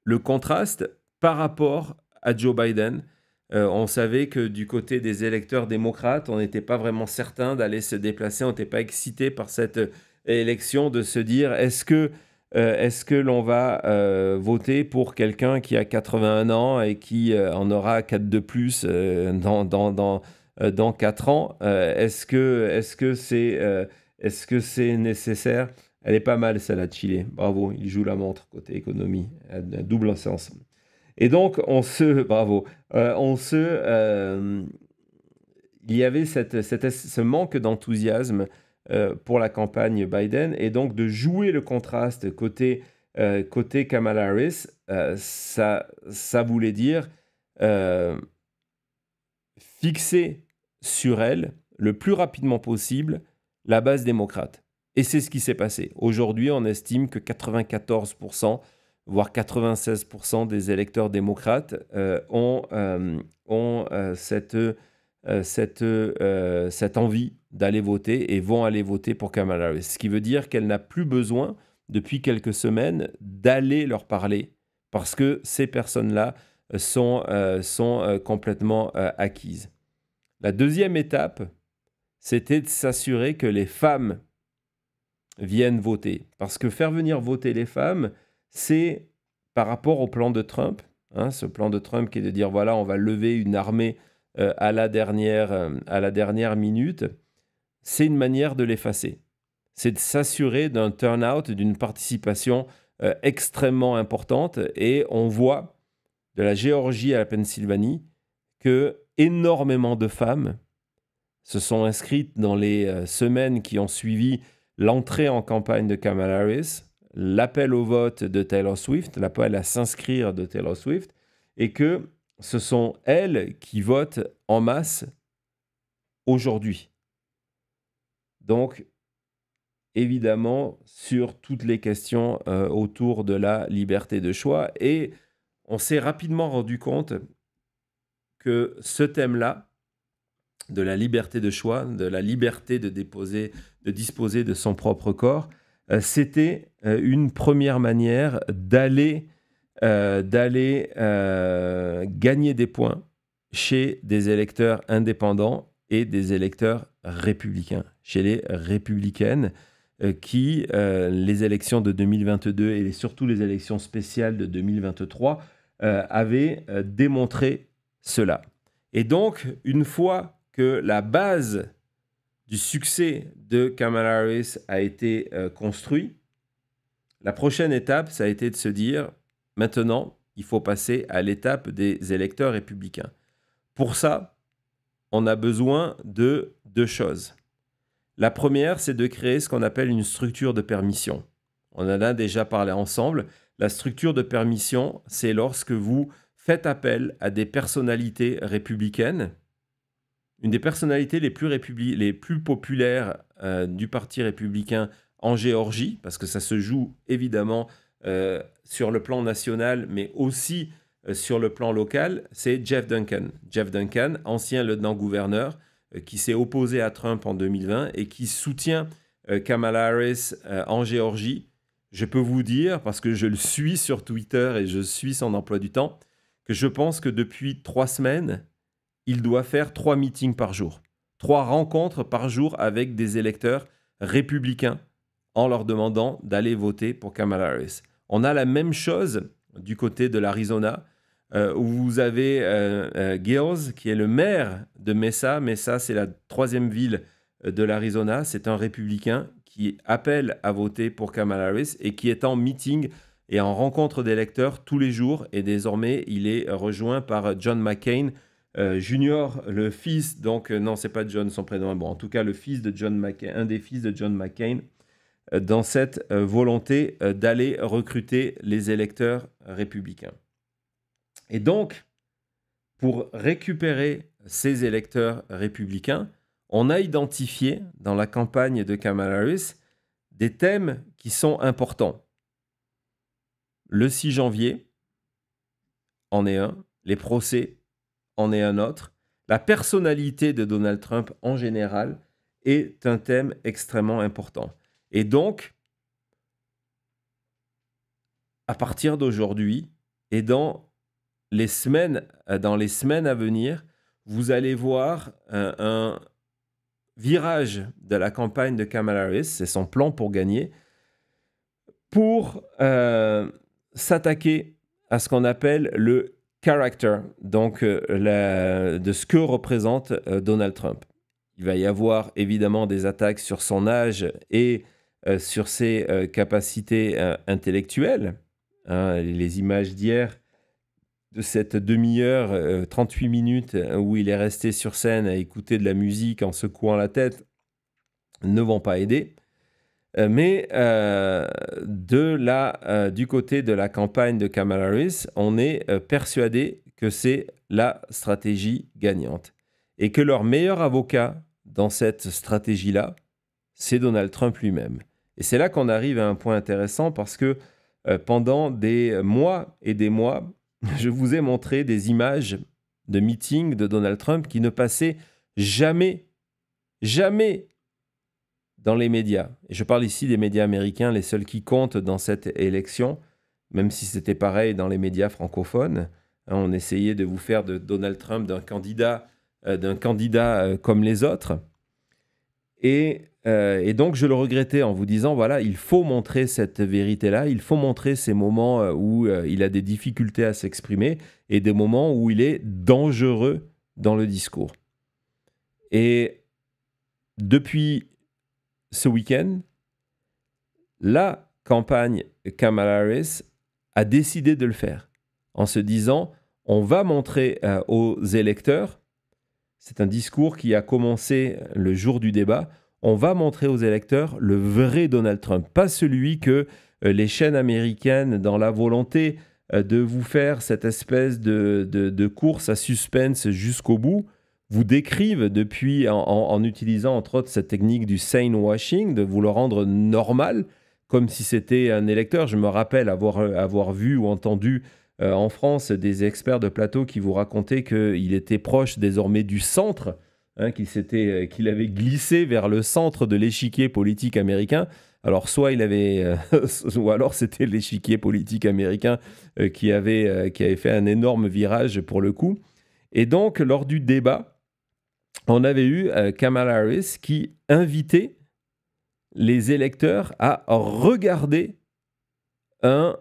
Le contraste par rapport à Joe Biden. On savait que du côté des électeurs démocrates, on n'était pas vraiment certain d'aller se déplacer, on n'était pas excité par cette élection, de se dire est-ce que l'on va voter pour quelqu'un qui a 81 ans et qui en aura 4 de plus dans 4 ans? Est-ce que c'est nécessaire? Elle est pas mal, celle-là de Chile. Bravo, il joue la montre côté économie, à double sens. Et donc, il y avait ce manque d'enthousiasme pour la campagne Biden, et donc de jouer le contraste côté Kamala Harris, ça voulait dire fixer sur elle le plus rapidement possible la base démocrate. Et c'est ce qui s'est passé. Aujourd'hui, on estime que 94%, voire 96% des électeurs démocrates ont cette envie d'aller voter et vont aller voter pour Kamala Harris. Ce qui veut dire qu'elle n'a plus besoin, depuis quelques semaines, d'aller leur parler parce que ces personnes-là sont complètement acquises. La deuxième étape, c'était de s'assurer que les femmes viennent voter. Parce que faire venir voter les femmes, c'est par rapport au plan de Trump, ce plan de Trump qui est de dire voilà, on va lever une armée à la dernière minute, c'est une manière de l'effacer. C'est de s'assurer d'un turn-out, d'une participation extrêmement importante. Et on voit, de la Géorgie à la Pennsylvanie, que énormément de femmes se sont inscrites dans les semaines qui ont suivi l'entrée en campagne de Kamala Harris, l'appel au vote de Taylor Swift, l'appel à s'inscrire de Taylor Swift, et que ce sont elles qui votent en masse aujourd'hui. Donc, évidemment, sur toutes les questions autour de la liberté de choix. Et on s'est rapidement rendu compte que ce thème-là, de la liberté de choix, de la liberté de disposer de son propre corps, c'était une première manière d'aller gagner des points chez des électeurs indépendants et des électeurs républicains. Chez les républicaines qui, les élections de 2022 et surtout les élections spéciales de 2023, avaient démontré cela. Et donc, une fois que la base du succès de Kamala Harris a été construite, la prochaine étape, ça a été de se dire, maintenant, il faut passer à l'étape des électeurs républicains. Pour ça, on a besoin de deux choses. La première, c'est de créer ce qu'on appelle une structure de permission. On en a déjà parlé ensemble. La structure de permission, c'est lorsque vous faites appel à des personnalités républicaines. Une des personnalités les plus populaires du Parti républicain en Géorgie, parce que ça se joue évidemment sur le plan national, mais aussi sur le plan local, c'est Jeff Duncan. Jeff Duncan, ancien lieutenant-gouverneur, qui s'est opposé à Trump en 2020 et qui soutient Kamala Harris en Géorgie. Je peux vous dire, parce que je le suis sur Twitter et je suis son emploi du temps, que je pense que depuis 3 semaines, il doit faire 3 meetings par jour. 3 rencontres par jour avec des électeurs républicains en leur demandant d'aller voter pour Kamala Harris. On a la même chose du côté de l'Arizona, où vous avez Gills, qui est le maire de Mesa. Mesa, c'est la 3e ville de l'Arizona. C'est un républicain qui appelle à voter pour Kamala Harris et qui est en meeting et en rencontre d'électeurs tous les jours. Et désormais, il est rejoint par John McCain Junior, le fils, donc non, c'est pas John son prénom, bon, en tout cas le fils de John McCain, un des fils de John McCain, dans cette volonté d'aller recruter les électeurs républicains. Et donc, pour récupérer ces électeurs républicains, on a identifié dans la campagne de Kamala Harris des thèmes qui sont importants. Le 6 janvier en est un, les procès en est un autre. La personnalité de Donald Trump en général est un thème extrêmement important. Et donc, à partir d'aujourd'hui et dans les semaines à venir, vous allez voir un virage de la campagne de Kamala Harris, c'est son plan pour gagner, pour s'attaquer à ce qu'on appelle le character, donc de ce que représente Donald Trump. Il va y avoir évidemment des attaques sur son âge et sur ses capacités intellectuelles. Hein, les images d'hier de cette demi-heure, 38 minutes, où il est resté sur scène à écouter de la musique en secouant la tête, ne vont pas aider. Mais du côté de la campagne de Kamala Harris, on est persuadé que c'est la stratégie gagnante. Et que leur meilleur avocat dans cette stratégie-là, c'est Donald Trump lui-même. Et c'est là qu'on arrive à un point intéressant parce que pendant des mois et des mois, je vous ai montré des images de meetings de Donald Trump qui ne passaient jamais dans les médias. Et je parle ici des médias américains, les seuls qui comptent dans cette élection, même si c'était pareil dans les médias francophones. Hein, on essayait de vous faire de Donald Trump d'un candidat comme les autres. Et donc, je le regrettais en vous disant, voilà, il faut montrer cette vérité-là, il faut montrer ces moments où il a des difficultés à s'exprimer et des moments où il est dangereux dans le discours. Et depuis ce week-end, la campagne Kamala Harris a décidé de le faire en se disant, on va montrer aux électeurs, c'est un discours qui a commencé le jour du débat, on va montrer aux électeurs le vrai Donald Trump, pas celui que les chaînes américaines, dans la volonté de vous faire cette espèce de course à suspense jusqu'au bout, vous décrivent depuis, en utilisant entre autres cette technique du sane washing, de vous le rendre normal, comme si c'était un électeur. Je me rappelle avoir vu ou entendu en France des experts de plateau qui vous racontaient qu'il était proche désormais du centre, hein, qu'il avait glissé vers le centre de l'échiquier politique américain. Alors soit il avait, ou alors c'était l'échiquier politique américain qui avait fait un énorme virage pour le coup. Et donc lors du débat, on avait eu Kamala Harris qui invitait les électeurs à regarder un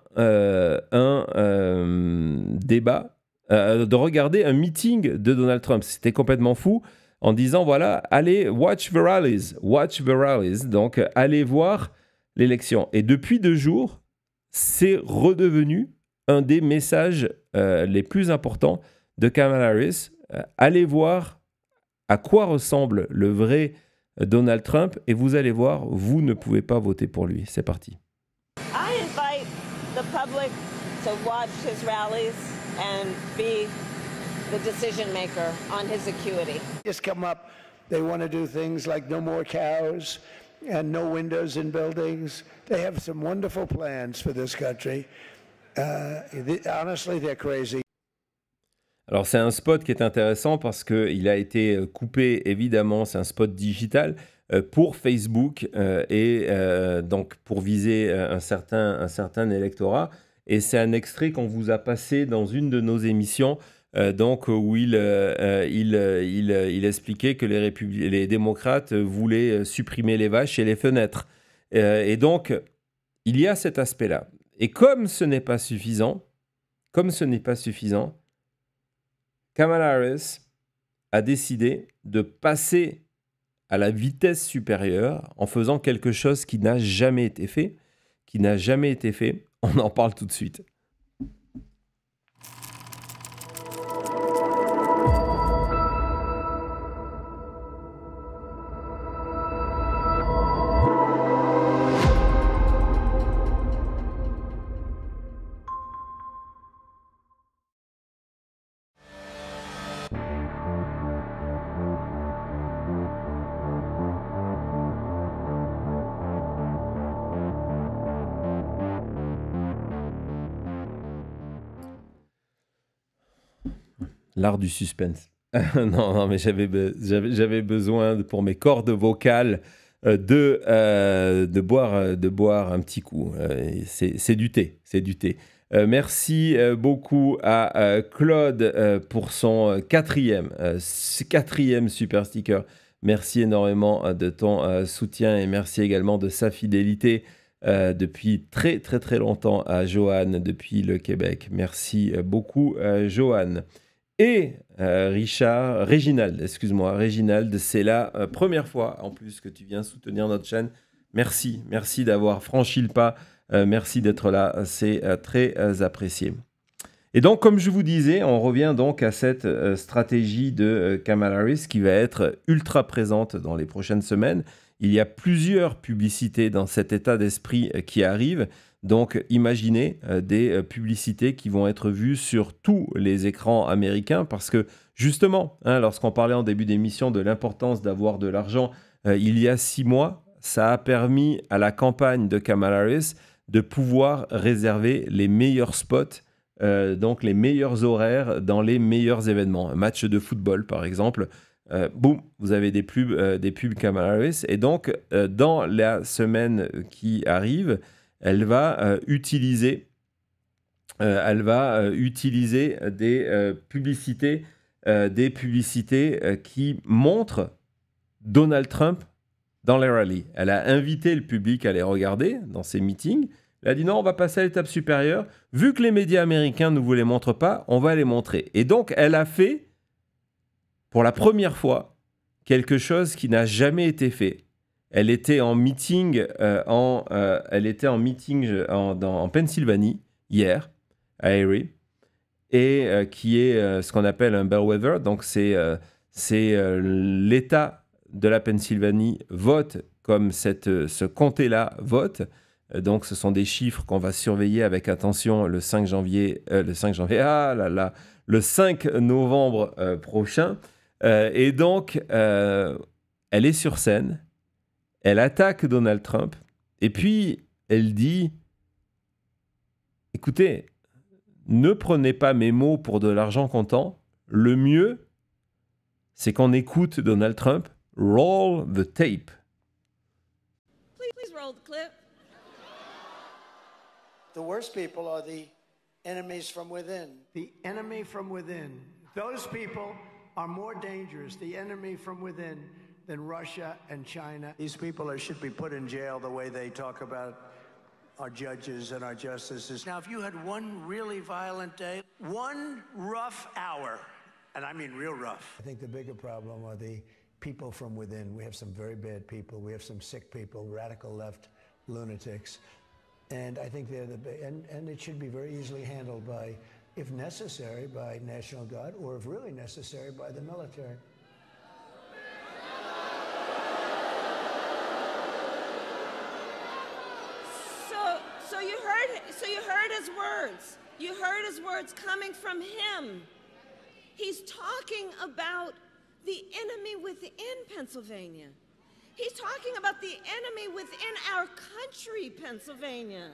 débat, de regarder un meeting de Donald Trump. C'était complètement fou, en disant, voilà, allez, watch the rallies, donc allez voir l'élection. Et depuis 2 jours, c'est redevenu un des messages les plus importants de Kamala Harris. Allez voir à quoi ressemble le vrai Donald Trump et vous allez voir, vous ne pouvez pas voter pour lui. C'est parti. I invite the public to watch his rallies and be the decision maker on his acuity. Just come up, they want to do things like no more cows and no windows in buildings. They have some wonderful plans for this country. Honestly, they're crazy. Alors c'est un spot qui est intéressant parce qu'il a été coupé, évidemment, c'est un spot digital pour Facebook donc pour viser un certain électorat. Et c'est un extrait qu'on vous a passé dans une de nos émissions donc où il expliquait que les démocrates voulaient supprimer les vaches et les fenêtres. Et donc, il y a cet aspect-là. Et comme ce n'est pas suffisant, Kamala Harris a décidé de passer à la vitesse supérieure en faisant quelque chose qui n'a jamais été fait. On en parle tout de suite. L'art du suspense. Non, mais j'avais besoin, pour mes cordes vocales, de boire un petit coup. C'est du thé. Merci beaucoup à Claude pour son quatrième super sticker. Merci énormément de ton soutien et merci également de sa fidélité depuis très très très longtemps à Johan depuis le Québec. Merci beaucoup Johan. Et Réginald, c'est la première fois en plus que tu viens soutenir notre chaîne. Merci d'avoir franchi le pas, merci d'être là, c'est très apprécié. Et donc, comme je vous disais, on revient donc à cette stratégie de Kamala Harris qui va être ultra présente dans les prochaines semaines. Il y a plusieurs publicités dans cet état d'esprit qui arrivent. Donc, imaginez des publicités qui vont être vues sur tous les écrans américains parce que, justement, lorsqu'on parlait en début d'émission de l'importance d'avoir de l'argent, il y a 6 mois, ça a permis à la campagne de Kamala Harris de pouvoir réserver les meilleurs spots, donc les meilleurs horaires dans les meilleurs événements. Un match de football, par exemple, boum, vous avez des pubs Kamala Harris. Et donc, dans la semaine qui arrive, elle va utiliser des publicités qui montrent Donald Trump dans les rallyes. Elle a invité le public à les regarder dans ses meetings. Elle a dit non, on va passer à l'étape supérieure. Vu que les médias américains ne vous les montrent pas, on va les montrer. Et donc, elle a fait, pour la première fois, quelque chose qui n'a jamais été fait. Elle était en meeting en Pennsylvanie hier, à Erie, et qui est ce qu'on appelle un bellwether. Donc, c'est l'État de la Pennsylvanie vote comme ce comté-là vote. Donc, ce sont des chiffres qu'on va surveiller avec attention le 5 novembre prochain. Et donc, elle est sur scène. Elle attaque Donald Trump et puis elle dit « Écoutez, ne prenez pas mes mots pour de l'argent comptant. Le mieux, c'est qu'on écoute Donald Trump. Roll the tape. » Please roll the clip. The worst people are the enemies from within. The enemy from within. Those people are more dangerous, the enemy from within, than Russia and China. These people should be put in jail the way they talk about our judges and our justices. Now, if you had one really violent day, one rough hour, and I mean real rough. I think the bigger problem are the people from within. We have some very bad people. We have some sick people, radical left lunatics. And I think and it should be very easily handled by, if necessary, by National Guard, or if really necessary, by the military. So you heard his words. You heard his words coming from him. He's talking about the enemy within Pennsylvania. He's talking about the enemy within our country, Pennsylvania.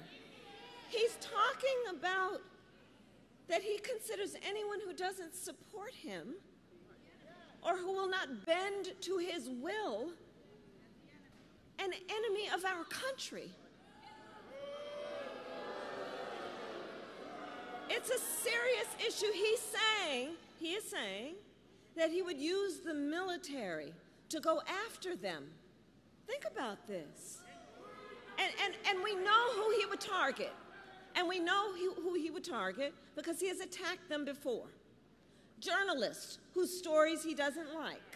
He's talking about that he considers anyone who doesn't support him or who will not bend to his will an enemy of our country. It's a serious issue. He is saying that he would use the military to go after them. Think about this. And we know who he would target. And we know who he would target because he has attacked them before. Journalists whose stories he doesn't like.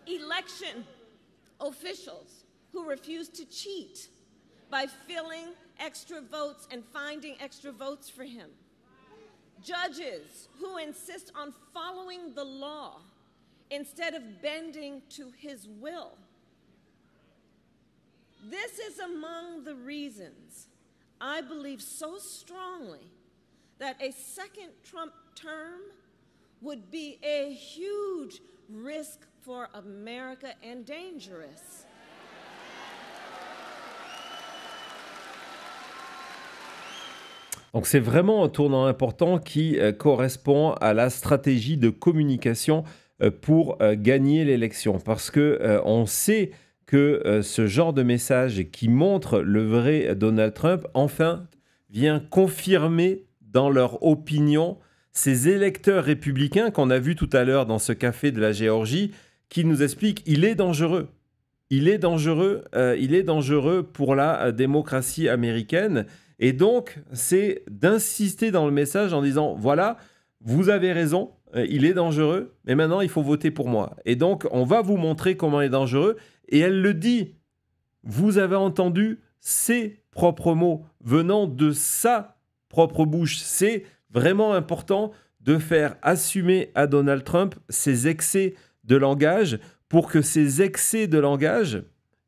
Election officials who refuse to cheat by filling extra votes and finding extra votes for him. Judges who insist on following the law instead of bending to his will. This is among the reasons I believe so strongly that a second Trump term would be a huge risk for America and dangerous. Donc c'est vraiment un tournant important qui correspond à la stratégie de communication pour gagner l'élection. Parce que on sait que ce genre de message qui montre le vrai Donald Trump, enfin, vient confirmer dans leur opinion ces électeurs républicains qu'on a vus tout à l'heure dans ce café de la Géorgie, qui nous expliquent qu'il est dangereux. Il est dangereux pour la démocratie américaine. Et donc, c'est d'insister dans le message en disant, voilà, vous avez raison, il est dangereux, mais maintenant, il faut voter pour moi. Et donc, on va vous montrer comment il est dangereux. Et elle le dit, vous avez entendu ses propres mots venant de sa propre bouche. C'est vraiment important de faire assumer à Donald Trump ses excès de langage pour que ces excès de langage,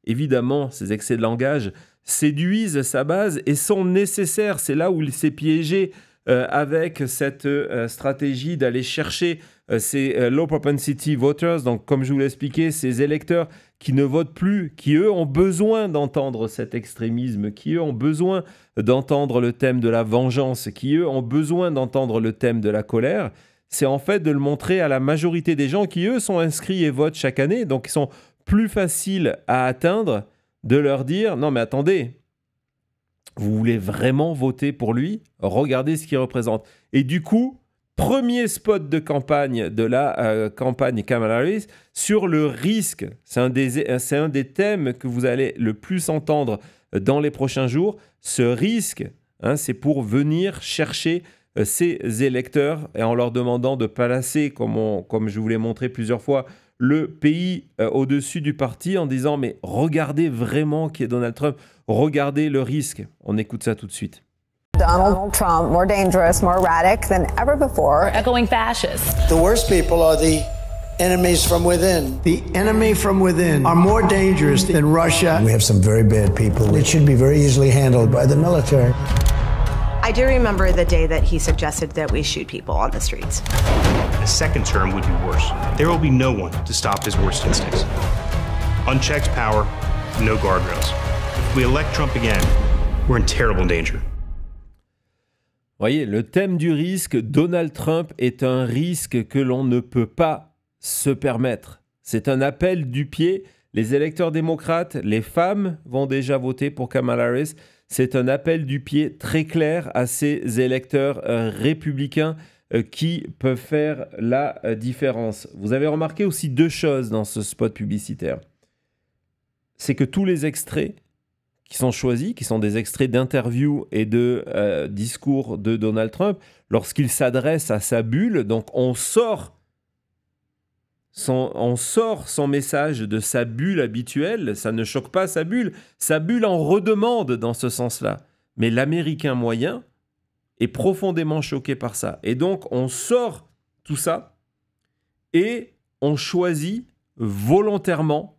évidemment, ces excès de langage, séduisent sa base et sont nécessaires. C'est là où il s'est piégé avec cette stratégie d'aller chercher ces low propensity voters, donc comme je vous l'ai expliqué, ces électeurs qui ne votent plus, qui eux ont besoin d'entendre cet extrémisme, qui eux ont besoin d'entendre le thème de la vengeance, qui eux ont besoin d'entendre le thème de la colère. C'est en fait de le montrer à la majorité des gens qui eux sont inscrits et votent chaque année, donc ils sont plus faciles à atteindre, de leur dire « Non mais attendez, vous voulez vraiment voter pour lui ? Regardez ce qu'il représente. » Et du coup, premier spot de campagne de la campagne Kamala Harris sur le risque. C'est un des thèmes que vous allez le plus entendre dans les prochains jours. Ce risque, c'est pour venir chercher ces électeurs et en leur demandant de placer, comme je vous l'ai montré plusieurs fois, le pays au-dessus du parti en disant « Mais regardez vraiment qui est Donald Trump, regardez le risque. » On écoute ça tout de suite. Donald Trump, more dangerous, more erratic than ever before. Echoing fascists. The worst people are the enemies from within. The enemy from within are more dangerous than Russia. We have some very bad people. It should be very easily handled by the military. I do remember the day that he suggested that we shoot people on the streets. A second term would be worse. There will be no one to stop his worst instincts. Unchecked power, no guardrails. If we elect Trump again, we're in terrible danger. Voyez, le thème du risque, Donald Trump est un risque que l'on ne peut pas se permettre. C'est un appel du pied. Les électeurs démocrates, les femmes vont déjà voter pour Kamala Harris. C'est un appel du pied très clair à ces électeurs républicains qui peuvent faire la différence. Vous avez remarqué aussi deux choses dans ce spot publicitaire. C'est que tous les extraits qui sont choisis, qui sont des extraits d'interviews et de discours de Donald Trump, lorsqu'il s'adresse à sa bulle, donc on sort son message de sa bulle habituelle, ça ne choque pas sa bulle en redemande dans ce sens-là. Mais l'Américain moyen est profondément choqué par ça. Et donc on sort tout ça et on choisit volontairement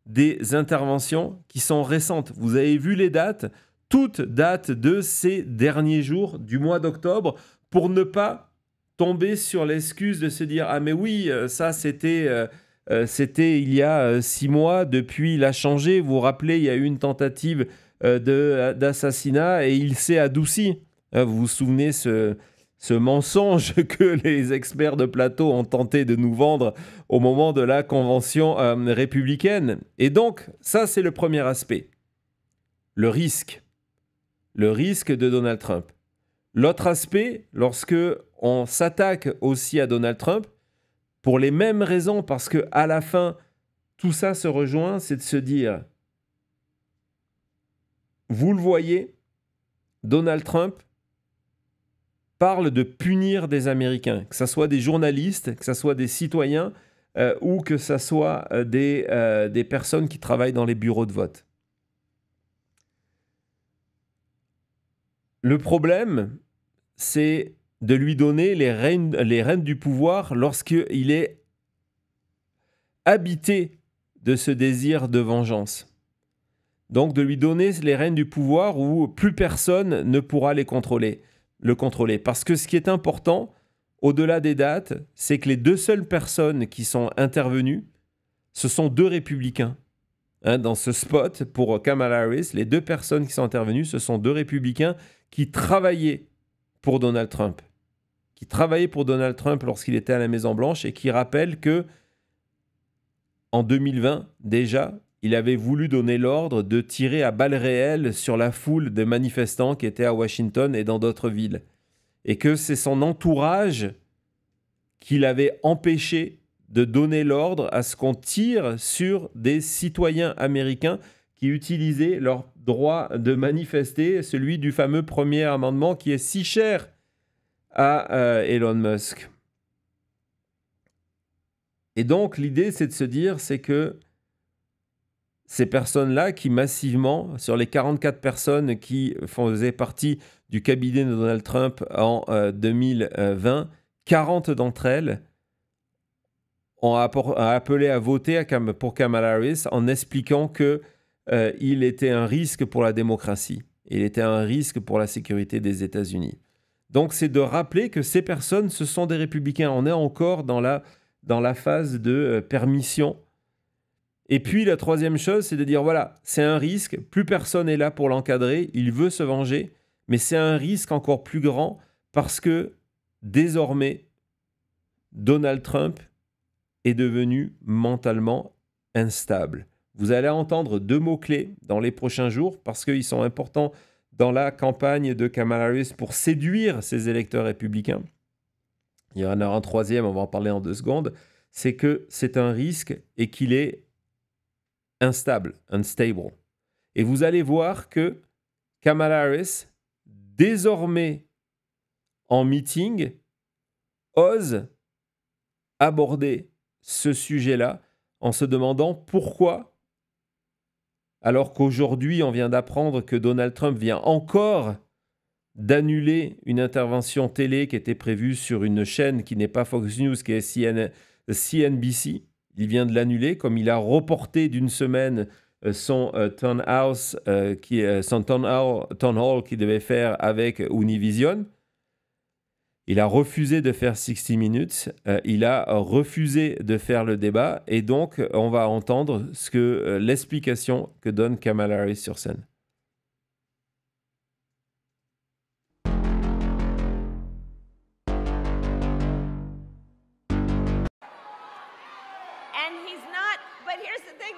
des interventions qui sont récentes. Vous avez vu les dates, toutes datent de ces derniers jours du mois d'octobre, pour ne pas tomber sur l'excuse de se dire « Ah mais oui, ça c'était il y a 6 mois, depuis il a changé, vous vous rappelez, il y a eu une tentative d'assassinat et il s'est adouci. » Vous vous souvenez ce mensonge que les experts de plateau ont tenté de nous vendre au moment de la convention républicaine. Et donc, ça, c'est le premier aspect. Le risque. Le risque de Donald Trump. L'autre aspect, lorsque on s'attaque aussi à Donald Trump, pour les mêmes raisons, parce qu'à la fin, tout ça se rejoint, c'est de se dire, vous le voyez, Donald Trump parle de punir des Américains, que ce soit des journalistes, que ce soit des citoyens ou que ce soit des personnes qui travaillent dans les bureaux de vote. Le problème, c'est de lui donner les rênes du pouvoir lorsqu'il est habité de ce désir de vengeance. Donc de lui donner les rênes du pouvoir où plus personne ne pourra le contrôler. Parce que ce qui est important, au-delà des dates, c'est que les deux seules personnes qui sont intervenues, ce sont deux républicains. Dans ce spot, pour Kamala Harris, les deux personnes qui sont intervenues, ce sont deux républicains qui travaillaient pour Donald Trump. Qui travaillaient pour Donald Trump lorsqu'il était à la Maison-Blanche et qui rappellent que en 2020, déjà, il avait voulu donner l'ordre de tirer à balles réelles sur la foule de manifestants qui étaient à Washington et dans d'autres villes. Et que c'est son entourage qui l'avait empêché de donner l'ordre à ce qu'on tire sur des citoyens américains qui utilisaient leur droit de manifester, celui du fameux premier amendement qui est si cher à Elon Musk. Et donc, l'idée, c'est de se dire, c'est que ces personnes-là qui massivement, sur les 44 personnes qui faisaient partie du cabinet de Donald Trump en 2020, 40 d'entre elles ont appelé à voter pour Kamala Harris en expliquant qu'il était un risque pour la démocratie. Il était un risque pour la sécurité des États-Unis. Donc, c'est de rappeler que ces personnes, ce sont des républicains. On est encore dans la phase de permission. Et puis, la troisième chose, c'est de dire, voilà, c'est un risque. Plus personne n'est là pour l'encadrer. Il veut se venger. Mais c'est un risque encore plus grand parce que, désormais, Donald Trump est devenu mentalement instable. Vous allez entendre deux mots-clés dans les prochains jours parce qu'ils sont importants dans la campagne de Kamala Harris pour séduire ses électeurs républicains. Il y en a un troisième, on va en parler en 2 secondes, c'est que c'est un risque et qu'il est instable, unstable. Et vous allez voir que Kamala Harris, désormais en meeting, ose aborder ce sujet-là en se demandant pourquoi, alors qu'aujourd'hui on vient d'apprendre que Donald Trump vient encore d'annuler une intervention télé qui était prévue sur une chaîne qui n'est pas Fox News, qui est CNBC. Il vient de l'annuler, comme il a reporté d'une semaine son town hall qu'il devait faire avec Univision. Il a refusé de faire 60 Minutes, il a refusé de faire le débat, et donc on va entendre l'explication que donne Kamala Harris sur scène.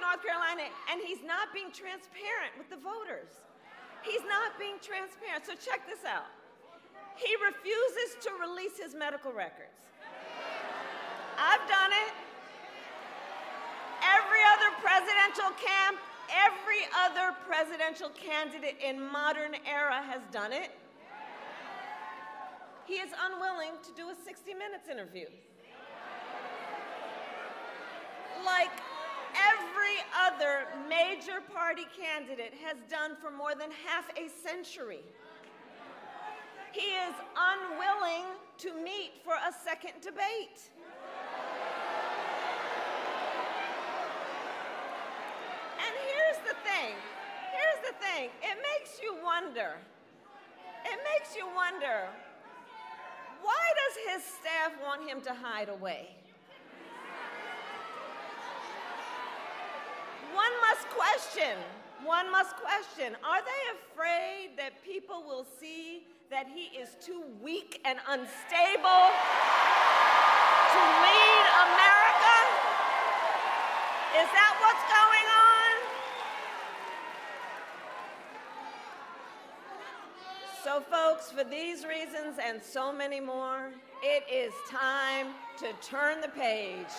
North Carolina, and he's not being transparent with the voters. He's not being transparent. So check this out. He refuses to release his medical records. I've done it. Every other presidential candidate in modern era has done it. He is unwilling to do a 60 Minutes interview. Like every other major party candidate has done for more than half a century. He is unwilling to meet for a second debate. And here's the thing. It makes you wonder. Why does his staff want him to hide away? One must question, are they afraid that people will see that he is too weak and unstable to lead America? Is that what's going on? So, folks, for these reasons and so many more, it is time to turn the page.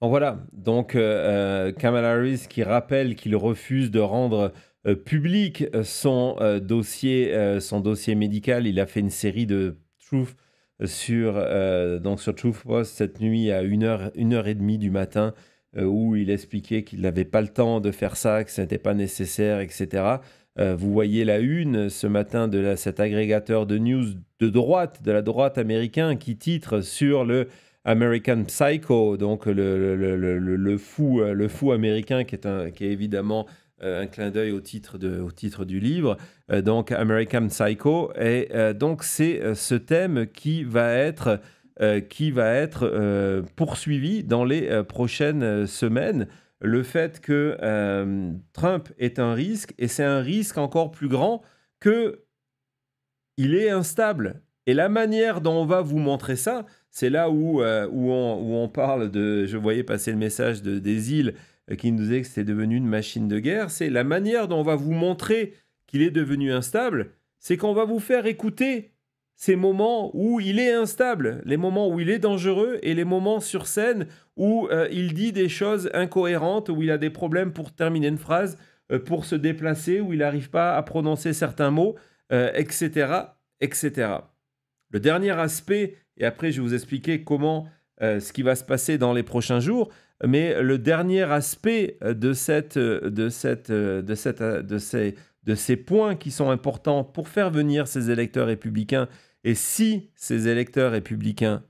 Bon, voilà, donc Kamala Harris qui rappelle qu'il refuse de rendre public son dossier médical. Il a fait une série de Truth sur Truth Post cette nuit à 1h30 du matin où il expliquait qu'il n'avait pas le temps de faire ça, que ce n'était pas nécessaire, etc. Vous voyez la une ce matin de cet agrégateur de news de la droite américaine qui titre sur le American Psycho, donc le fou américain qui est évidemment un clin d'œil au titre du livre, donc American Psycho, et donc c'est ce thème qui va être poursuivi dans les prochaines semaines. Le fait que Trump est un risque, et c'est un risque encore plus grand que il est instable. Et la manière dont on va vous montrer ça, c'est là où on parle de... Je voyais passer le message des îles qui nous disait que c'était devenu une machine de guerre. C'est la manière dont on va vous montrer qu'il est devenu instable, c'est qu'on va vous faire écouter ces moments où il est instable, les moments où il est dangereux et les moments sur scène où il dit des choses incohérentes, où il a des problèmes pour terminer une phrase, pour se déplacer, où il n'arrive pas à prononcer certains mots, etc., etc. Le dernier aspect, et après je vais vous expliquer comment ce qui va se passer dans les prochains jours, mais le dernier aspect de ces points qui sont importants pour faire venir ces électeurs républicains, et si ces électeurs républicains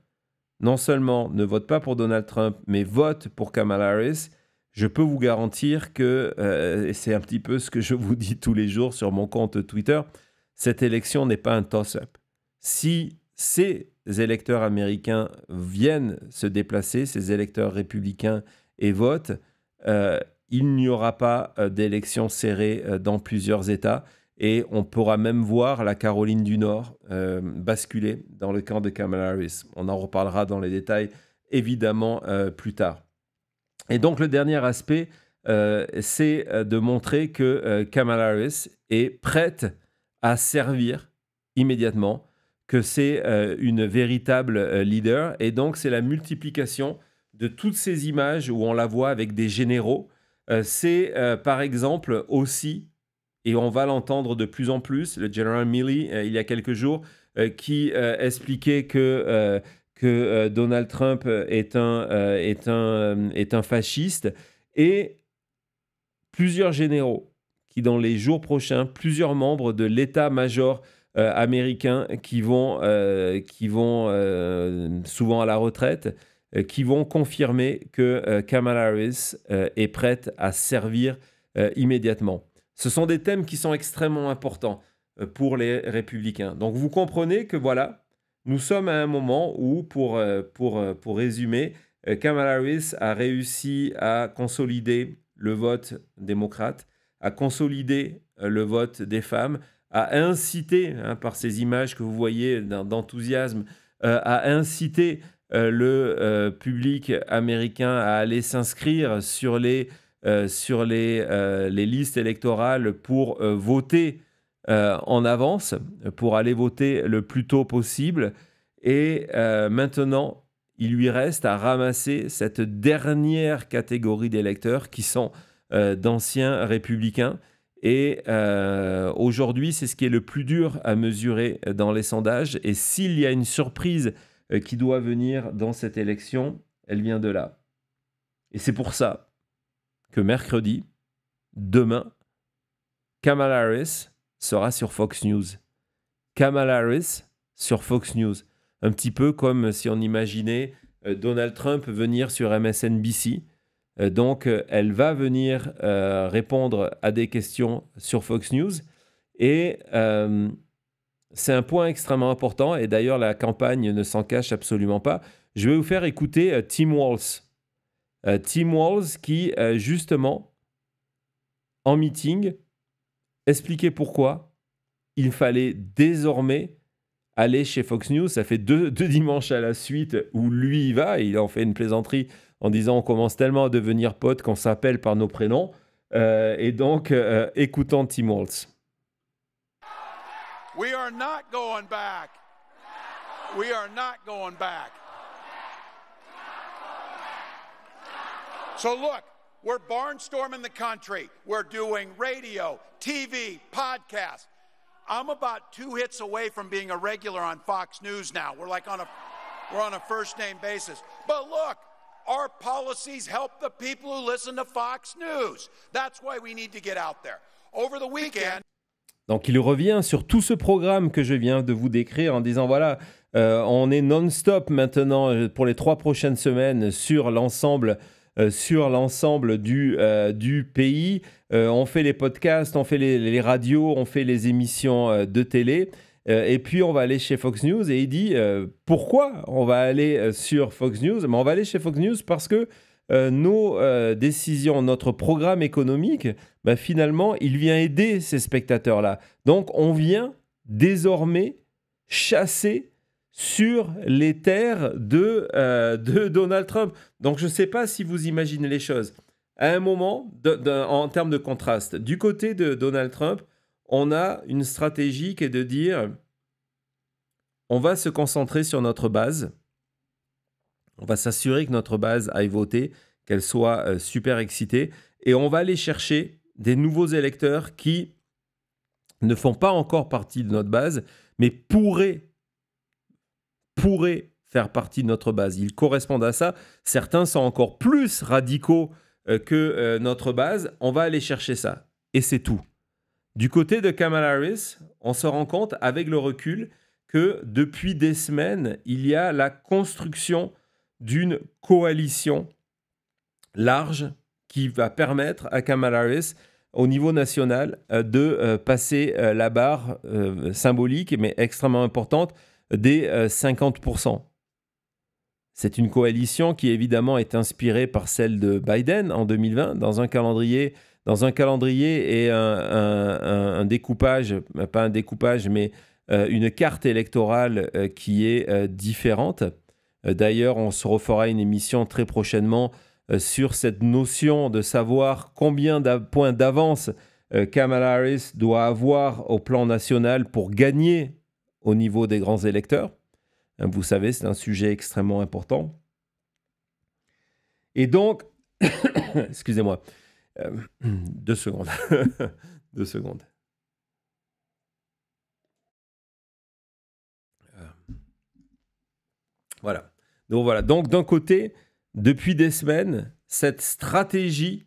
non seulement ne votent pas pour Donald Trump, mais votent pour Kamala Harris, je peux vous garantir que, et c'est un petit peu ce que je vous dis tous les jours sur mon compte Twitter, cette élection n'est pas un toss-up. Si ces électeurs américains viennent se déplacer, ces électeurs républicains, et votent, il n'y aura pas d'élection serrée dans plusieurs États. Et on pourra même voir la Caroline du Nord basculer dans le camp de Kamala Harris. On en reparlera dans les détails, évidemment, plus tard. Et donc, le dernier aspect, c'est de montrer que Kamala Harris est prête à servir immédiatement, que c'est une véritable leader. Et donc, c'est la multiplication de toutes ces images où on la voit avec des généraux. C'est, par exemple, aussi... Et on va l'entendre de plus en plus, le General Milley, il y a quelques jours, qui expliquait que Donald Trump est un fasciste. Et plusieurs généraux qui, dans les jours prochains, plusieurs membres de l'état-major américain qui vont souvent à la retraite, qui vont confirmer que Kamala Harris est prête à servir immédiatement. Ce sont des thèmes qui sont extrêmement importants pour les républicains. Donc vous comprenez que voilà, nous sommes à un moment où, pour résumer, Kamala Harris a réussi à consolider le vote démocrate, à consolider le vote des femmes, à inciter, par ces images que vous voyez d'enthousiasme, à inciter le public américain à aller s'inscrire sur les listes électorales pour voter en avance, pour aller voter le plus tôt possible. Et maintenant, il lui reste à ramasser cette dernière catégorie d'électeurs qui sont d'anciens républicains. Et aujourd'hui, c'est ce qui est le plus dur à mesurer dans les sondages. Et s'il y a une surprise qui doit venir dans cette élection, elle vient de là. Et c'est pour ça que mercredi, demain, Kamala Harris sera sur Fox News. Kamala Harris sur Fox News. Un petit peu comme si on imaginait Donald Trump venir sur MSNBC. Donc, elle va venir répondre à des questions sur Fox News. Et c'est un point extrêmement important. Et d'ailleurs, la campagne ne s'en cache absolument pas. Je vais vous faire écouter Tim Walz. Tim Walz qui, justement, en meeting, expliquer pourquoi il fallait désormais aller chez Fox News. Ça fait deux dimanches à la suite où lui y va. Il en fait une plaisanterie en disant on commence tellement à devenir potes qu'on s'appelle par nos prénoms. Et donc, écoutons Tim Walz. We are not going back. We are not going back. So look, we're barnstorming the country. We're doing radio, TV, podcasts. I'm about 2 hits away from being a regular on Fox News now. We're on a first name basis. But look, our policies help the people who listen to Fox News. That's why we need to get out there. Over the weekend. Donc il revient sur tout ce programme que je viens de vous décrire en disant voilà, on est non-stop maintenant pour les 3 prochaines semaines sur l'ensemble du pays. On fait les podcasts, on fait les radios, on fait les émissions de télé. Et puis on va aller chez Fox News et il dit pourquoi on va aller sur Fox News? Mais on va aller chez Fox News parce que nos décisions, notre programme économique, finalement, il vient aider ces spectateurs-là. Donc, on vient désormais chasser sur les terres de Donald Trump. Donc, je ne sais pas si vous imaginez les choses. À un moment, en termes de contraste, du côté de Donald Trump, on a une stratégie qui est de dire on va se concentrer sur notre base. On va s'assurer que notre base aille voter, qu'elle soit super excitée. Et on va aller chercher des nouveaux électeurs qui ne font pas encore partie de notre base, mais pourraient faire partie de notre base. Ils correspondent à ça. Certains sont encore plus radicaux que notre base. On va aller chercher ça. Et c'est tout. Du côté de Kamala Harris, on se rend compte avec le recul que depuis des semaines, il y a la construction d'une coalition large qui va permettre à Kamala Harris, au niveau national, de passer la barre symbolique, mais extrêmement importante, des 50%. C'est une coalition qui, évidemment, est inspirée par celle de Biden en 2020, dans un calendrier et un découpage, pas un découpage, mais une carte électorale qui est différente. D'ailleurs, on se refera une émission très prochainement sur cette notion de savoir combien de points d'avance Kamala Harris doit avoir au plan national pour gagner au niveau des grands électeurs. Vous savez, c'est un sujet extrêmement important. Et donc, excusez-moi, 2 secondes. 2 secondes. Voilà. Donc d'un côté, depuis des semaines, cette stratégie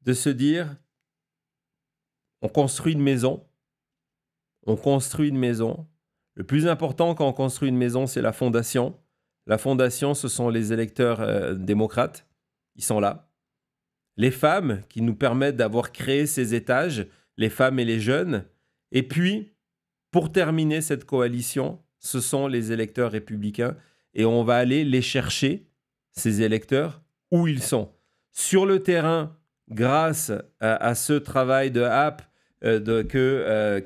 de se dire on construit une maison. Le plus important quand on construit une maison, c'est la fondation. La fondation, ce sont les électeurs démocrates. Ils sont là. Les femmes qui nous permettent d'avoir créé ces étages, les femmes et les jeunes. Et puis, pour terminer cette coalition, ce sont les électeurs républicains. Et on va aller les chercher, ces électeurs, où ils sont. Sur le terrain, grâce à ce travail de app que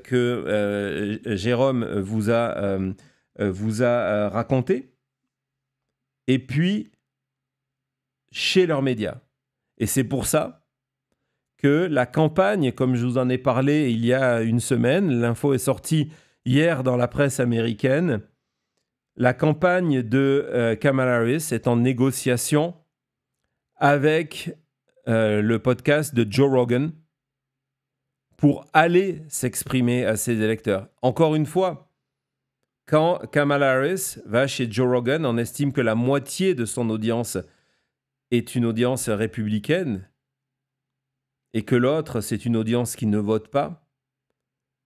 Jérôme vous a raconté, et puis chez leurs médias. Et c'est pour ça que la campagne, comme je vous en ai parlé il y a une semaine, l'info est sortie hier dans la presse américaine, la campagne de Kamala Harris est en négociation avec le podcast de Joe Rogan pour aller s'exprimer à ses électeurs. Encore une fois, quand Kamala Harris va chez Joe Rogan, on estime que la moitié de son audience est une audience républicaine et que l'autre, c'est une audience qui ne vote pas.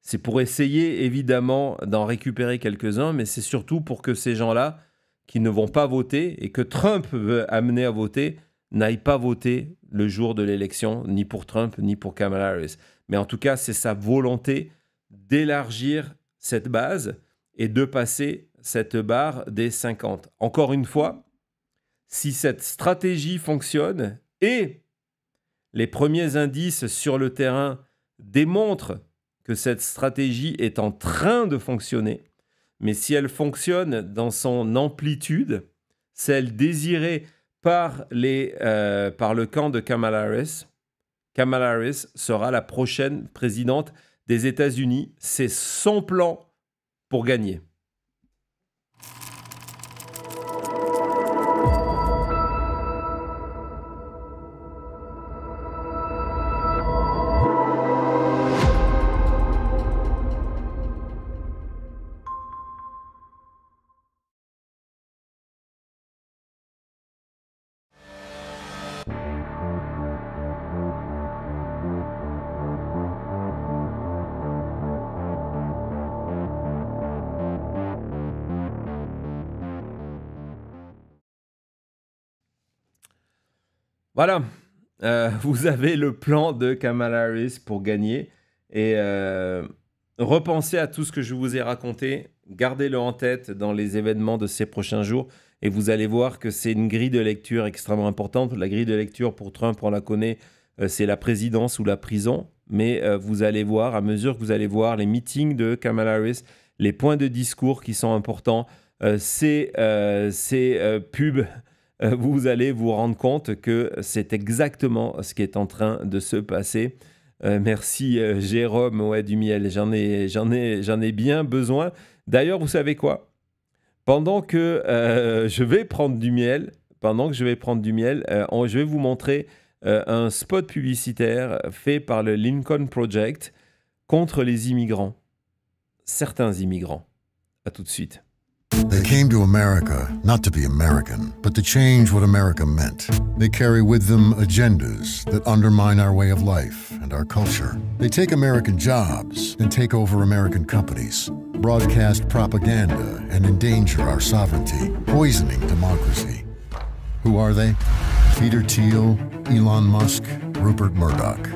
C'est pour essayer, évidemment, d'en récupérer quelques-uns, mais c'est surtout pour que ces gens-là, qui ne vont pas voter et que Trump veut amener à voter, n'aillent pas voter le jour de l'élection, ni pour Trump, ni pour Kamala Harris. Mais en tout cas, c'est sa volonté d'élargir cette base et de passer cette barre des 50. Encore une fois, si cette stratégie fonctionne et les premiers indices sur le terrain démontrent que cette stratégie est en train de fonctionner. Mais si elle fonctionne dans son amplitude, celle désirée par le camp de Kamala Harris sera la prochaine présidente des États-Unis. C'est son plan pour gagner. Voilà, vous avez le plan de Kamala Harris pour gagner et repensez à tout ce que je vous ai raconté, gardez-le en tête dans les événements de ces prochains jours et vous allez voir que c'est une grille de lecture extrêmement importante. La grille de lecture pour Trump, on la connaît, c'est la présidence ou la prison, mais vous allez voir, à mesure que vous allez voir les meetings de Kamala Harris, les points de discours qui sont importants, ces pubs, vous allez vous rendre compte que c'est exactement ce qui est en train de se passer. Merci Jérôme, ouais, du miel, j'en ai bien besoin. D'ailleurs, vous savez quoi? Pendant que je vais prendre du miel, je vais vous montrer un spot publicitaire fait par le Lincoln Project contre les immigrants. Certains immigrants. À tout de suite. They came to America not to be American, but to change what America meant. They carry with them agendas that undermine our way of life and our culture. They take American jobs and take over American companies, broadcast propaganda and endanger our sovereignty, poisoning democracy. Who are they? Peter Thiel, Elon Musk, Rupert Murdoch.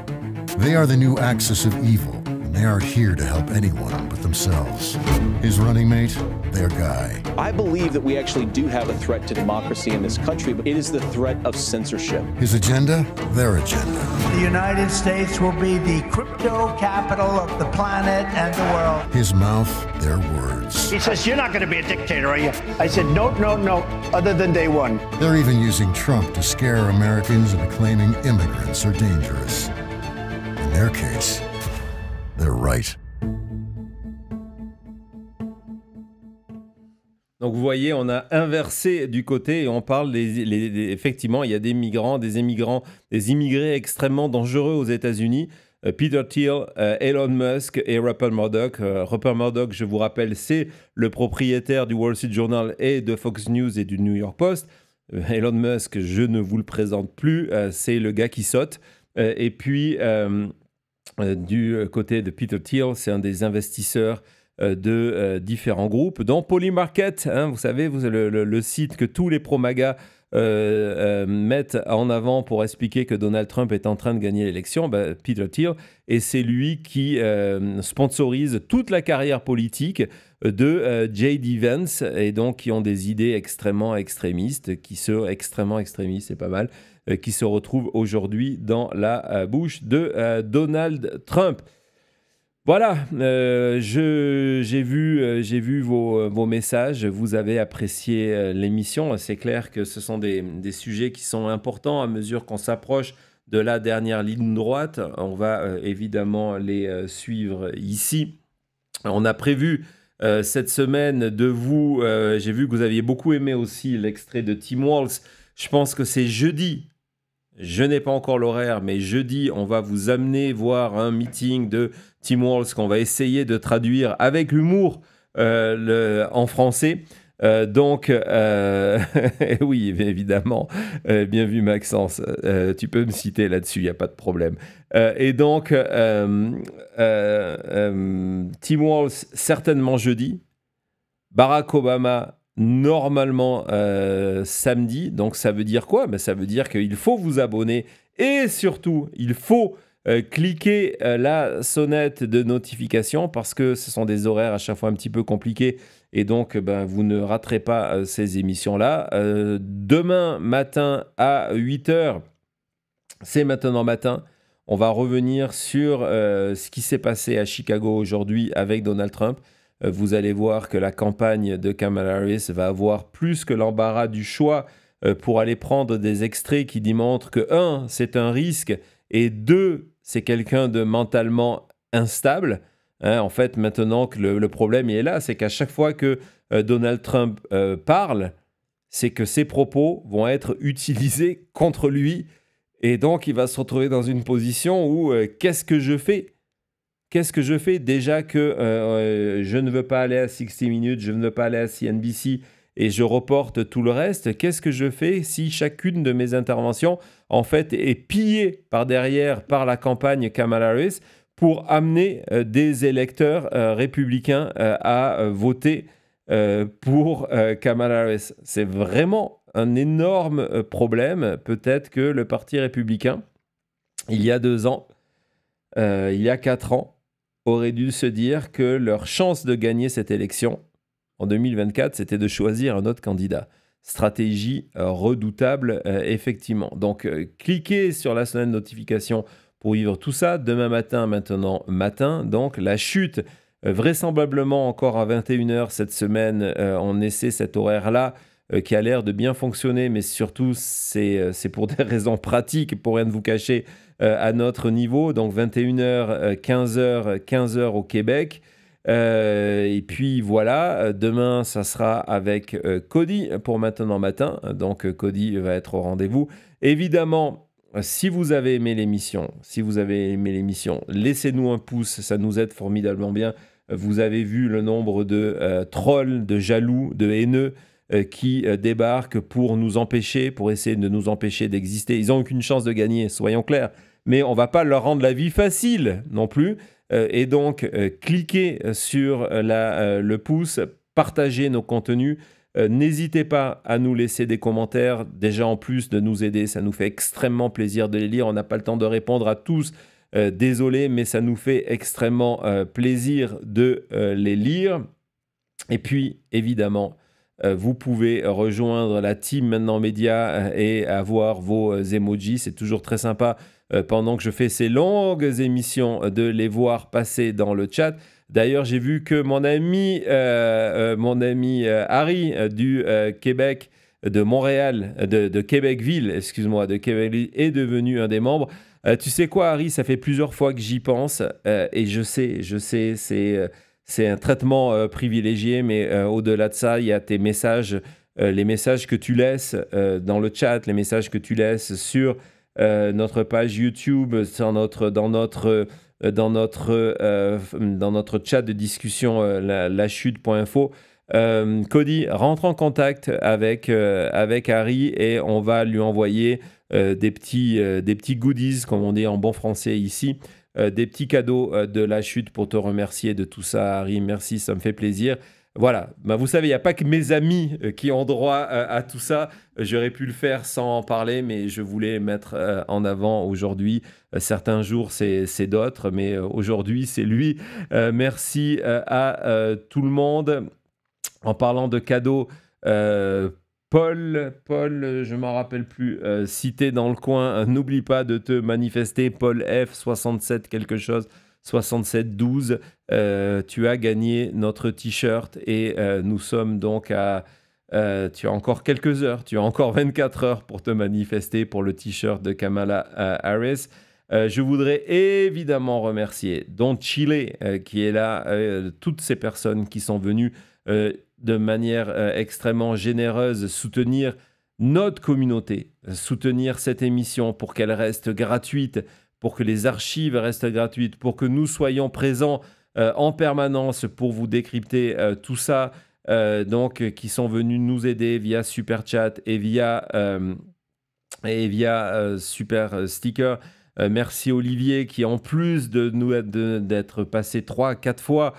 They are the new axis of evil. They aren't here to help anyone but themselves. His running mate, their guy. I believe that we actually do have a threat to democracy in this country, but it is the threat of censorship. His agenda, their agenda. The United States will be the crypto capital of the planet and the world. His mouth, their words. He says, you're not going to be a dictator, are you? I said, no, other than day one. They're even using Trump to scare Americans into claiming immigrants are dangerous. In their case, they're right. Donc vous voyez, on a inversé du côté et on parle effectivement, il y a des migrants, des immigrés extrêmement dangereux aux États-Unis. Peter Thiel, Elon Musk et Rupert Murdoch. Rupert Murdoch, je vous rappelle, c'est le propriétaire du Wall Street Journal et de Fox News et du New York Post. Elon Musk, je ne vous le présente plus, c'est le gars qui saute. Et puis, du côté de Peter Thiel, c'est un des investisseurs de différents groupes, dont Polymarket, hein, vous savez, le site que tous les pro-MAGA mettent en avant pour expliquer que Donald Trump est en train de gagner l'élection, Peter Thiel, et c'est lui qui sponsorise toute la carrière politique de J.D. Vance, et donc qui ont des idées extrêmement extrémistes, c'est pas mal, qui se retrouvent aujourd'hui dans la bouche de Donald Trump. Voilà, j'ai vu vos messages, vous avez apprécié l'émission. C'est clair que ce sont des sujets qui sont importants à mesure qu'on s'approche de la dernière ligne droite. On va évidemment les suivre ici. On a prévu cette semaine de vous... j'ai vu que vous aviez beaucoup aimé aussi l'extrait de Tim Walz. Je pense que c'est jeudi. Je n'ai pas encore l'horaire, mais jeudi, on va vous amener voir un meeting de Tim Walz qu'on va essayer de traduire avec humour en français. Oui, évidemment, bien vu Maxence, tu peux me citer là-dessus, il n'y a pas de problème. Tim Walz, certainement jeudi. Barack Obama, normalement samedi. Donc ça veut dire quoi? Ça veut dire qu'il faut vous abonner et surtout, il faut cliquer la sonnette de notification parce que ce sont des horaires à chaque fois un petit peu compliqués et donc vous ne raterez pas ces émissions-là. Demain matin à 8h, C'est Maintenant Matin. On va revenir sur ce qui s'est passé à Chicago aujourd'hui avec Donald Trump. Vous allez voir que la campagne de Kamala Harris va avoir plus que l'embarras du choix pour aller prendre des extraits qui démontrent que 1, c'est un risque et 2, c'est quelqu'un de mentalement instable. En fait, maintenant que le problème est là, c'est qu'à chaque fois que Donald Trump parle, c'est que ses propos vont être utilisés contre lui et donc il va se retrouver dans une position où qu'est-ce que je fais ? Qu'est-ce que je fais déjà que je ne veux pas aller à 60 Minutes, je ne veux pas aller à CNBC et je reporte tout le reste? Qu'est-ce que je fais si chacune de mes interventions, en fait, est pillée par derrière par la campagne Kamala Harris pour amener des électeurs républicains à voter pour Kamala Harris? C'est vraiment un énorme problème. Peut-être que le Parti républicain, il y a 2 ans, il y a 4 ans, auraient dû se dire que leur chance de gagner cette élection en 2024, c'était de choisir un autre candidat. Stratégie redoutable, effectivement. Donc, cliquez sur la sonnette de notification pour vivre tout ça. Demain matin, Maintenant Matin. Donc, la chute, vraisemblablement encore à 21h cette semaine. On essaie cet horaire-là qui a l'air de bien fonctionner, mais surtout, c'est pour des raisons pratiques, pour rien de vous cacher, à notre niveau. Donc 21h, 15h au Québec. Et puis voilà, demain, ça sera avec Cody pour Maintenant Matin. Donc Cody va être au rendez-vous. Évidemment, si vous avez aimé l'émission, laissez-nous un pouce, ça nous aide formidablement bien. Vous avez vu le nombre de trolls, de jaloux, de haineux qui débarquent pour nous empêcher, pour essayer de nous empêcher d'exister. Ils n'ont aucune chance de gagner, soyons clairs. Mais on ne va pas leur rendre la vie facile non plus. Et donc, cliquez sur le pouce, partagez nos contenus. N'hésitez pas à nous laisser des commentaires. Déjà, en plus de nous aider, ça nous fait extrêmement plaisir de les lire. On n'a pas le temps de répondre à tous. Désolé, mais ça nous fait extrêmement plaisir de les lire. Et puis, évidemment, vous pouvez rejoindre la team Maintenant Média et avoir vos emojis. C'est toujours très sympa pendant que je fais ces longues émissions de les voir passer dans le chat. D'ailleurs, j'ai vu que mon ami Harry du Québec, de Montréal, de Québecville, excuse-moi, de Québecville, est devenu un des membres. Tu sais quoi, Harry, ça fait plusieurs fois que j'y pense et je sais, c'est un traitement privilégié, mais au-delà de ça, il y a tes messages, les messages que tu laisses dans le chat, les messages que tu laisses sur notre page YouTube, dans notre chat de discussion, lachute.info. Cody, rentre en contact avec Harry et on va lui envoyer des petits goodies, comme on dit en bon français ici, des petits cadeaux de la chute pour te remercier de tout ça, Harry. Merci, ça me fait plaisir. Voilà, vous savez, il n'y a pas que mes amis qui ont droit à tout ça. J'aurais pu le faire sans en parler, mais je voulais mettre en avant aujourd'hui. Certains jours, c'est d'autres, mais aujourd'hui, c'est lui. Merci à tout le monde. En parlant de cadeaux, Paul, je ne m'en rappelle plus, cité dans le coin, n'oublie pas de te manifester, Paul F, 67 quelque chose. 6712, tu as gagné notre t-shirt et nous sommes donc à... tu as encore quelques heures, tu as encore 24 heures pour te manifester pour le t-shirt de Kamala Harris. Je voudrais évidemment remercier Don Chile qui est là, toutes ces personnes qui sont venues de manière extrêmement généreuse soutenir notre communauté, soutenir cette émission pour qu'elle reste gratuite, pour que les archives restent gratuites, pour que nous soyons présents en permanence pour vous décrypter tout ça, donc qui sont venus nous aider via Super Chat et via Super Sticker. Merci Olivier qui, en plus d'être passé 3-4 fois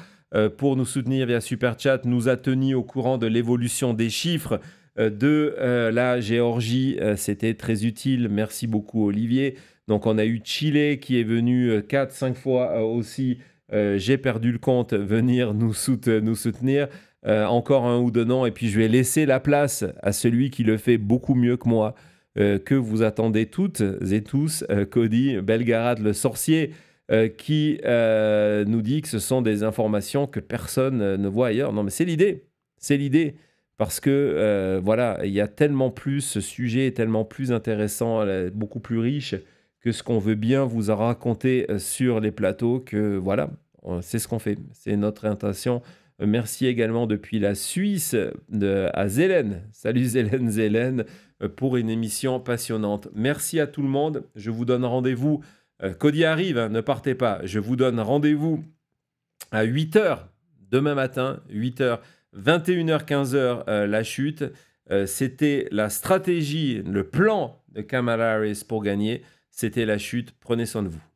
pour nous soutenir via Super Chat, nous a tenu au courant de l'évolution des chiffres de la Géorgie. C'était très utile. Merci beaucoup Olivier. Donc on a eu Chile qui est venu 4-5 fois aussi, j'ai perdu le compte, venir nous soutenir. Encore un ou deux noms et puis je vais laisser la place à celui qui le fait beaucoup mieux que moi. que vous attendez toutes et tous. Cody Belgarad, le sorcier, qui nous dit que ce sont des informations que personne ne voit ailleurs. Non, mais c'est l'idée. C'est l'idée. Parce que, voilà, il y a tellement plus, ce sujet est tellement plus intéressant, beaucoup plus riche que ce qu'on veut bien vous en raconter sur les plateaux, que voilà, c'est ce qu'on fait. C'est notre intention. Merci également depuis la Suisse à Zélène. Salut Zélène, pour une émission passionnante. Merci à tout le monde. Je vous donne rendez-vous. Cody arrive, hein, ne partez pas. Je vous donne rendez-vous à 8h demain matin, 8h. 21h, 15h, la chute. C'était la stratégie, le plan de Kamala Harris pour gagner. C'était la chute. Prenez soin de vous.